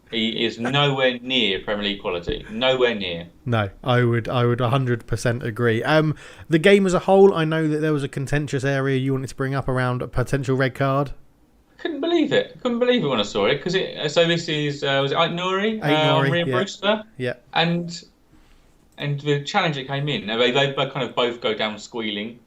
He is nowhere near Premier League quality. Nowhere near. No, I would 100% agree. The game as a whole, I know that there was a contentious area you wanted to bring up around a potential red card. Couldn't believe it when I saw it, because this is was it Ait-Nouri on Rhian Brewster? Yeah. And the challenge that came in, they kind of both go down squealing.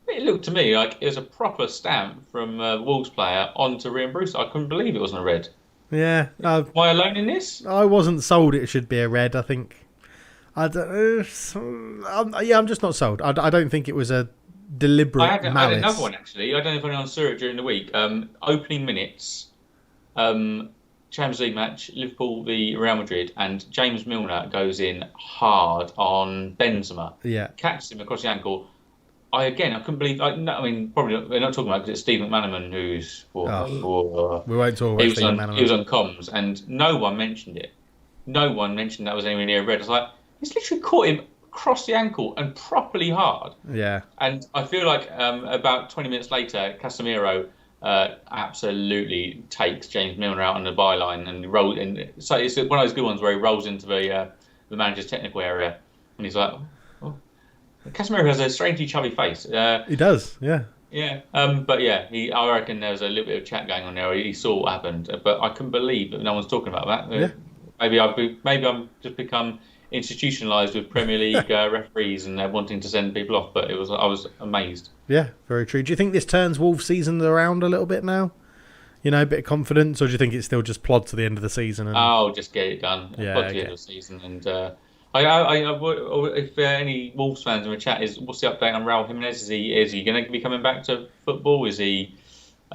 It looked to me like it was a proper stamp from Wolves player onto Rhian Brewster. I couldn't believe it wasn't a red. Yeah. Am I alone in this? I wasn't sold it should be a red, I think. I'm just not sold. I don't think it was a deliberate malice. I had another one, actually. I don't know if anyone saw it during the week. Opening minutes, Champions League match, Liverpool v Real Madrid, and James Milner goes in hard on Benzema. Yeah. Catches him across the ankle. I couldn't believe. Probably they're not talking about it because it's Steve McManaman who's. We won't talk about Steve McManaman. He was on comms, and no one mentioned it. No one mentioned that was anywhere near red. I was like, he's literally caught him across the ankle and properly hard. Yeah. And I feel like about 20 minutes later, Casemiro absolutely takes James Milner out on the byline and rolls in. So it's one of those good ones where he rolls into the manager's technical area, and he's like. Casemiro has a strangely chubby face. He does, yeah. Yeah, but yeah, I reckon there was a little bit of chat going on there. He saw what happened, but I couldn't believe that no one's talking about that. Yeah. Maybe I'm just become institutionalised with Premier League referees and wanting to send people off. But I was amazed. Yeah, very true. Do you think this turns Wolves' season around a little bit now? A bit of confidence, or do you think it's still just plod to the end of the season? Just get it done. Plod to the end of the season and. If any Wolves fans in the chat what's the update on Raul Jimenez? Is he going to be coming back to football? Is he?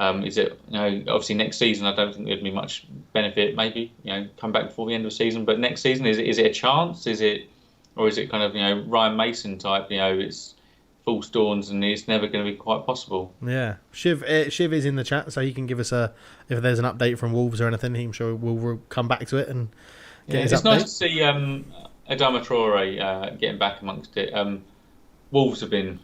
Is it? Obviously next season I don't think there'd be much benefit. Maybe come back before the end of the season. But next season is it a chance? Is it kind of Ryan Mason type? It's false dawns and it's never going to be quite possible. Yeah, Shiv is in the chat, so he can give us if there's an update from Wolves or anything. I'm sure we'll come back to it and get his update. It's nice to see. Adama Traore getting back amongst it. Wolves have been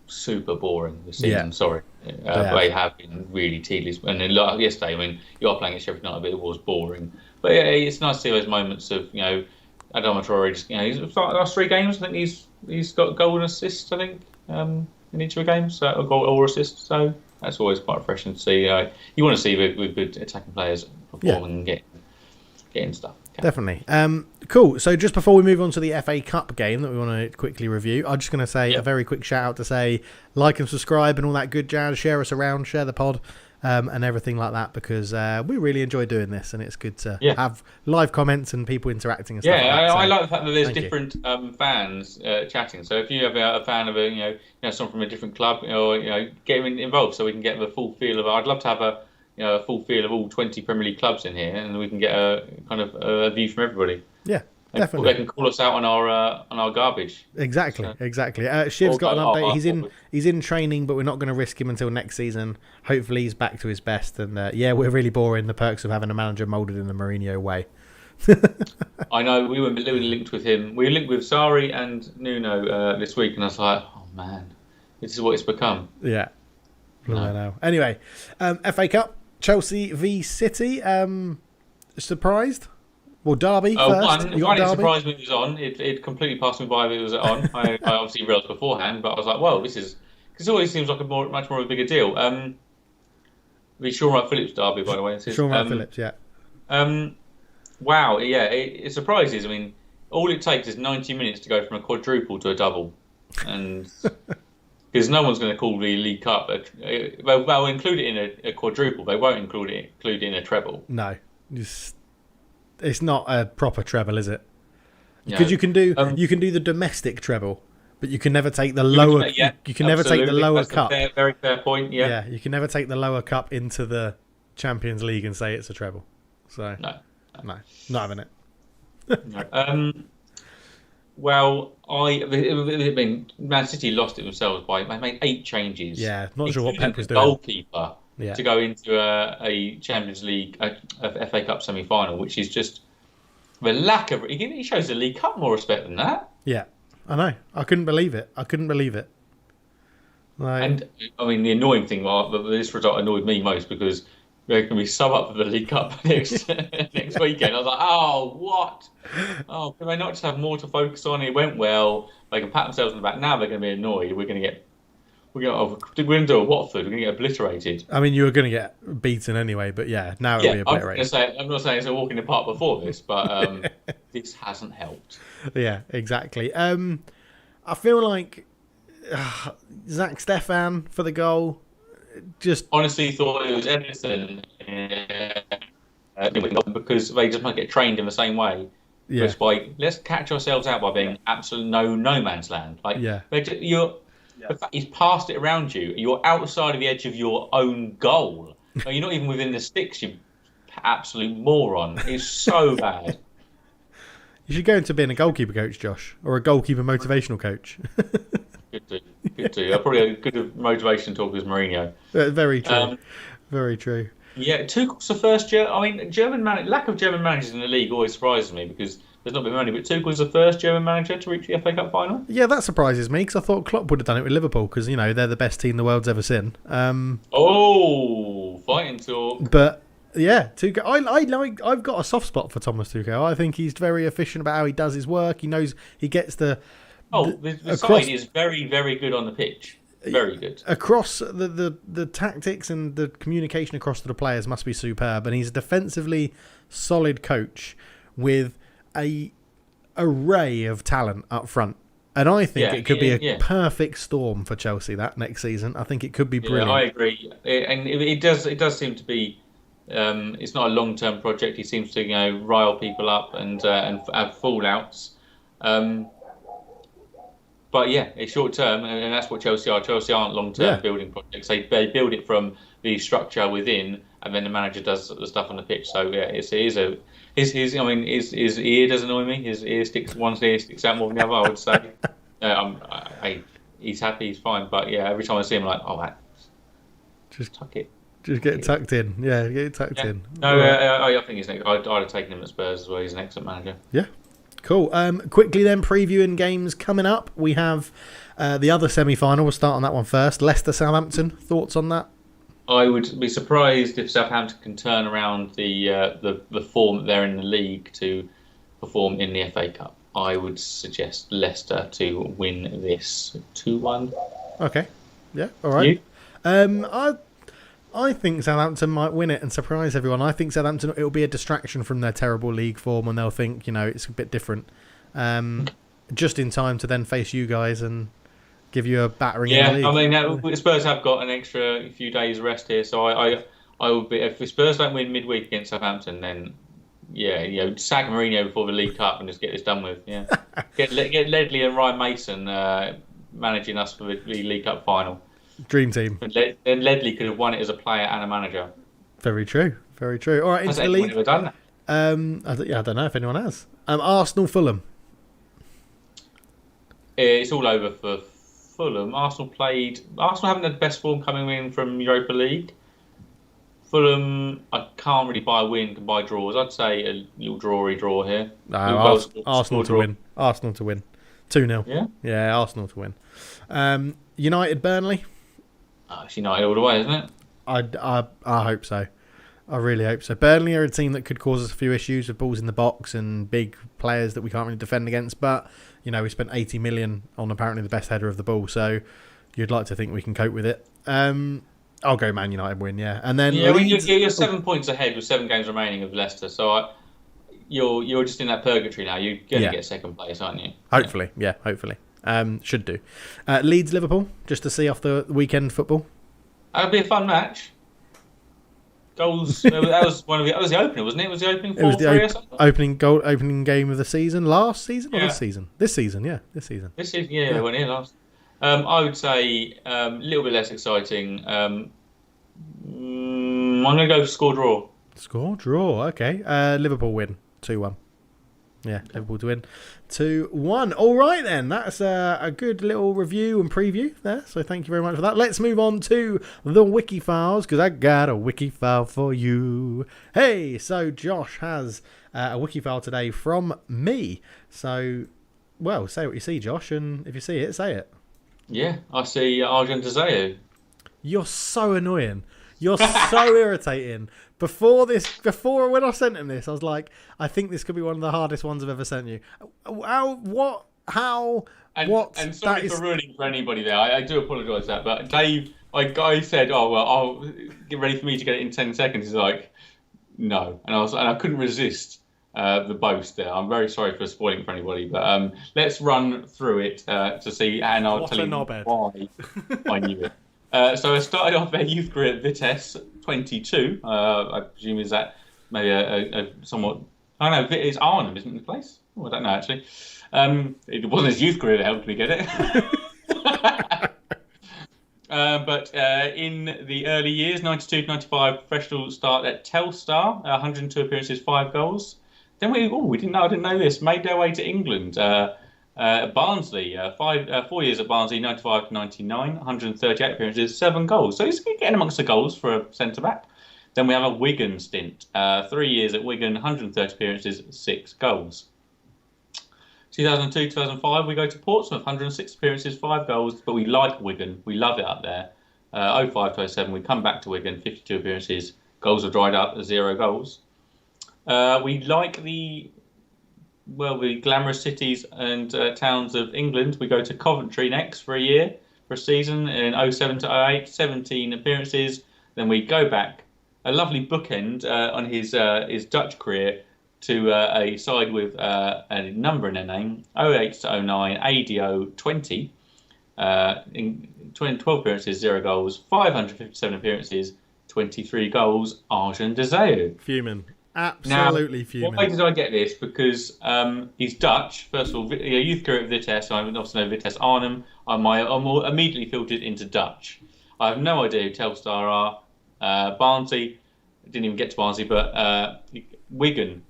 super boring this season. Sorry, they have been really tedious. And then yesterday, you are playing at Sheffield United, but it was boring. But yeah, it's nice to see those moments of Adama Traore. Just he's last 3 games. I think he's got goal and assist. I think in each of the games, so a goal or assist. So that's always quite refreshing to see. You want to see with good attacking players performing and getting stuff. Definitely. Cool. So just before we move on to the FA Cup game that we want to quickly review, I'm just going to say a very quick shout out to say like and subscribe and all that good jazz. Share us around, share the pod and everything like that, because we really enjoy doing this and it's good to have live comments and people interacting and stuff like that. I like the fact that there's different fans chatting. So if you have a fan of someone from a different club, or get them involved so we can get the full feel of it. I'd love to have a full feel of all 20 Premier League clubs in here, and we can get a kind of a view from everybody. Yeah, definitely. They can call us out on our garbage. Exactly. Shiv's got an update. He's in training, but we're not going to risk him until next season. Hopefully, he's back to his best. And we're really boring. The perks of having a manager moulded in the Mourinho way. I know we were linked with him. We were linked with Sarri and Nuno this week, and I was like, oh man, this is what it's become. Yeah. No. I know. Anyway, FA Cup, Chelsea v City. Surprised? Well, Derby first. One, it surprised me it was on. It completely passed me by that it was on. I obviously realised beforehand, but I was like, well, this is... Because it always seems like much more of a bigger deal. The Sean Wright-Phillips derby, by the way. Sean Wright-Phillips, yeah. Wow, yeah, it surprises. I mean, all it takes is 90 minutes to go from a quadruple to a double. And... Because no one's going to call the League Cup... They'll include it in a quadruple. They won't include it in a treble. No. It's not a proper treble, is it? Because you can do the domestic treble, but you can never take the lower. You can never take the lower cup. Very fair point. Yeah. Yeah, you can never take the lower cup into the Champions League and say it's a treble. So no, not having it. No. Well, I mean, Man City lost it themselves by they made 8 changes. Yeah, not sure what Pep was doing. Goalkeeper. To go into a Champions League, a FA Cup semi-final, which is just the lack of... He shows the League Cup more respect than that. Yeah, I know. I couldn't believe it. And, I mean, the annoying thing, this result annoyed me most because they're going to be so up for the League Cup next weekend. I was like, oh, what? Oh, can they not just have more to focus on? It went well. They can pat themselves on the back. Now they're going to be annoyed. We're going to do a Watford. We're going to get obliterated. I mean, you were going to get beaten anyway, but yeah, now it'll be obliterated. I'm not saying it's a walk in the park before this, but this hasn't helped. Yeah, exactly. I feel like Zach Stefan for the goal. Just honestly thought it was Edison because they just might get trained in the same way. Yeah. Just by let's catch ourselves out by being absolute no man's land. Like the fact he's passed it around you. You're outside of the edge of your own goal. No, you're not even within the sticks. You absolute moron. It's so bad. You should go into being a goalkeeper coach, Josh, or a goalkeeper motivational coach. Good too. Probably a good motivation talk is Mourinho. Very true. Very true. Yeah, Tuchel's the first. Lack of German managers in the league always surprises me because there's not been many. But Tuchel's the first German manager to reach the FA Cup final. Yeah, that surprises me because I thought Klopp would have done it with Liverpool because they're the best team the world's ever seen. Fighting talk. But yeah, Tuchel. I've got a soft spot for Thomas Tuchel. I think he's very efficient about how he does his work. He knows he gets the side is very, very good on the pitch. Very good. Across the tactics and the communication across to the players must be superb. And he's a defensively solid coach with a array of talent up front. And I think it could be a perfect storm for Chelsea that next season. I think it could be brilliant. I agree. And it does seem to be... it's not a long-term project. He seems to rile people up and have fallouts. But yeah, it's short term, and that's what Chelsea are. Chelsea aren't long-term building projects. They build it from the structure within, and then the manager does the stuff on the pitch. So yeah, his ear does annoy me. His ear sticks out more than the other. I would say. He's happy, he's fine. But yeah, every time I see him, I'm like, just tuck it. Just get it tucked in. Yeah, get it tucked in. No, I think he's next. I'd have taken him at Spurs as well. He's an excellent manager. Yeah. Cool. Quickly then, previewing games coming up. We have the other semi-final. We'll start on that one first. Leicester-Southampton. Thoughts on that? I would be surprised if Southampton can turn around the form that they're in the league to perform in the FA Cup. I would suggest Leicester to win this 2-1. Okay. Yeah. All right. You? I think Southampton might win it and surprise everyone. I think Southampton, it'll be a distraction from their terrible league form and they'll think, it's a bit different. Just in time to then face you guys and give you a battering in the league. I mean, Spurs have got an extra few days rest here, so I would be, if Spurs don't win midweek against Southampton, then sack Mourinho before the League Cup and just get this done with. Yeah, get Ledley and Ryan Mason managing us for the League Cup final. Dream team. Then Ledley could have won it as a player and a manager. Very true. Very true. All right, into the league. Never done that. I don't know if anyone has. Arsenal, Fulham. It's all over for Fulham. Arsenal haven't had the best form coming in from Europa League. Fulham, I can't really buy a win, can buy draws. I'd say a little draw here. No, Arsenal to draw. win. Arsenal to win. 2-0. Yeah? Yeah, Arsenal to win. United, Burnley? Oh, it's United all the way, isn't it? I hope so. I really hope so. Burnley are a team that could cause us a few issues with balls in the box and big players that we can't really defend against. But, we spent 80 million on apparently the best header of the ball. So you'd like to think we can cope with it. I'll go Man United win, yeah. And then you're 7 points ahead with 7 games remaining of Leicester. So you're just in that purgatory now. You're going to get second place, aren't you? Hopefully, hopefully. Should do. Leeds, Liverpool, just to see off the weekend football. That would be a fun match. Goals. that was the opener, wasn't it? Was the opening 4-3 or something? Opening game of the season. Last season or this season? This season, yeah. This season. They went here last. I would say a little bit less exciting. I'm going to go score draw. Score draw. Okay. Liverpool win 2-1. Yeah, Liverpool to win 2-1. All right, then. That's a good little review and preview there. So thank you very much for that. Let's move on to the Wiki Files, because I got a Wiki File for you. Hey, so Josh has a Wiki File today from me. So, well, say what you see, Josh, and if you see it, say it. Yeah, I see Arjen Dezeu. You're so annoying. You're so irritating. Before when I sent him this, I was like, I think this could be one of the hardest ones I've ever sent you. And sorry for ruining for anybody there. I do apologise for that. But Dave, I said, I'll get ready for me to get it in 10 seconds. He's like, no. And I couldn't resist the boast there. I'm very sorry for spoiling it for anybody. But let's run through it to see, and I'll tell you why I knew it. So I started off their youth career at Vitesse 22. I presume is that maybe a somewhat... I don't know, it's Arnhem, isn't it, the place? Oh, I don't know, actually. It wasn't his youth career that helped me get it. But in the early years, 92-95, professional start at Telstar, 102 appearances, 5 goals. Then I didn't know this. Made their way to England. Barnsley, 4 years at Barnsley, 95-99, 138 appearances, 7 goals. So he's getting amongst the goals for a centre-back. Then we have a Wigan stint. 3 years at Wigan, 130 appearances, 6 goals. 2002-2005, we go to Portsmouth, 106 appearances, 5 goals. But we like Wigan. We love it up there. 05-07, we come back to Wigan, 52 appearances. Goals have dried up, 0 goals. We like the glamorous cities and towns of England. We go to Coventry next for a season in 07-08, 17 appearances. Then we go back, a lovely bookend on his Dutch career to a side with a number in their name, 08-09, ADO 20. In 12 appearances, 0 goals, 557 appearances, 23 goals, Arjen Dezeu. Fuming. Absolutely fuming. Why did I get this? Because he's Dutch. First of all, youth career at Vitesse. I also know Vitesse Arnhem. I'm immediately filtered into Dutch. I have no idea who Telstar are. Barnsley, didn't even get to Barnsley, but Wigan.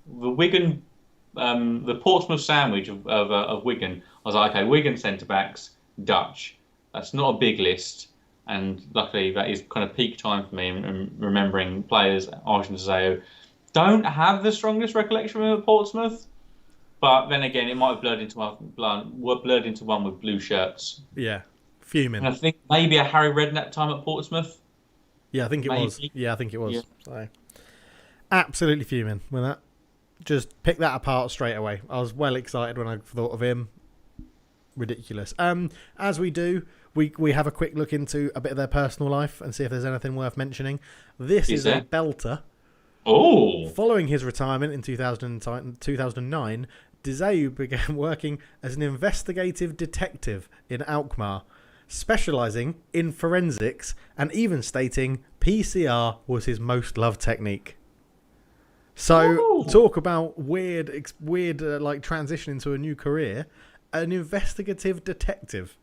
The Portsmouth sandwich of Wigan. I was like, okay, Wigan centre-backs, Dutch. That's not a big list. And luckily, that is kind of peak time for me in remembering players. Arjen Dezeu. Don't have the strongest recollection of him at Portsmouth, but then again, it might have blurred into one with blue shirts. Yeah, fuming. And I think maybe a Harry Redknapp time at Portsmouth. Yeah, I think it was. Yeah, I think it was. Yeah. So, absolutely fuming with that. Just pick that apart straight away. I was well excited when I thought of him. Ridiculous. As we do, we have a quick look into a bit of their personal life and see if there's anything worth mentioning. This is a belter. Oh! Following his retirement in 2009, Dezeu began working as an investigative detective in Alkmaar, specialising in forensics and even stating PCR was his most loved technique. So, talk about weird like transition into a new career. An investigative detective.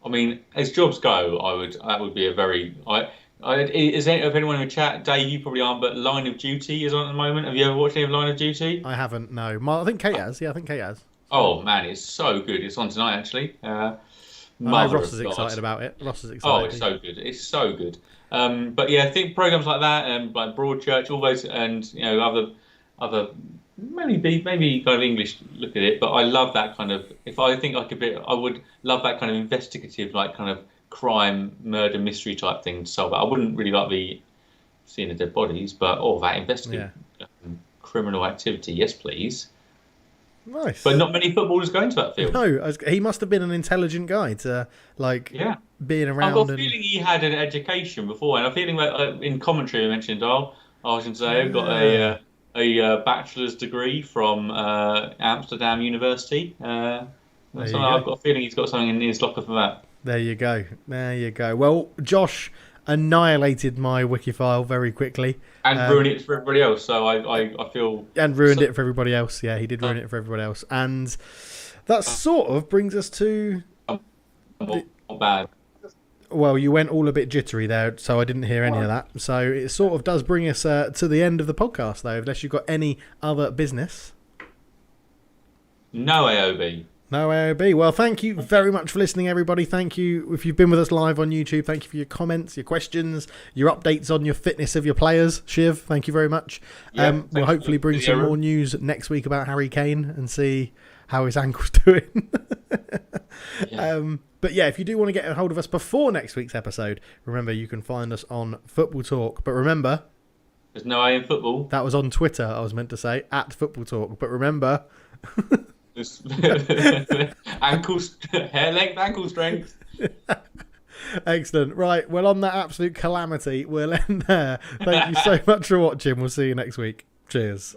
I mean, as jobs go, that would be a very... Is there anyone in the chat? Dave, you probably aren't, but Line of Duty is on at the moment. Have you ever watched any of Line of Duty? I haven't, no. I think Kate has. Yeah, I think Kate has. Oh, man, it's so good. It's on tonight, actually. I know Mother Ross of is God. excited about it. Ross is excited. Oh, it's so good. It's so good. But yeah, I think programs like that, like Broadchurch, all those, and other maybe kind of English look at it. But I love that kind of. If I think I could be, I would love that kind of investigative, like kind of crime, murder, mystery type thing to solve it. I wouldn't really like the seeing the dead bodies, but that investigative criminal activity, yes, please. Nice. But not many footballers go into that field. No, he must have been an intelligent guy to being around. I've got a feeling he had an education before, and I'm feeling that in commentary I mentioned, I was going to say I've got a bachelor's degree from Amsterdam University. I've got a feeling he's got something in his locker for that. There you go. Well, Josh annihilated my Wikifile very quickly. And ruined it for everybody else, so I feel... And ruined it for everybody else. Yeah, he did ruin it for everybody else. And that sort of brings us to... Not bad. Well, you went all a bit jittery there, so I didn't hear any of that. So it sort of does bring us to the end of the podcast, though, unless you've got any other business. No AOB. No AOB. Well, thank you very much for listening, everybody. Thank you if you've been with us live on YouTube. Thank you for your comments, your questions, your updates on your fitness of your players. Shiv, thank you very much. We'll hopefully bring some more news next week about Harry Kane and see how his ankle's doing. But yeah, if you do want to get a hold of us before next week's episode, remember you can find us on Football Talk. But remember, there's no A in football. That was on Twitter, I was meant to say, at Football Talk. But remember... hair length, ankle strength. Excellent. Right, well, on that absolute calamity, we'll end there. Thank you so much for watching. We'll see you next week. Cheers.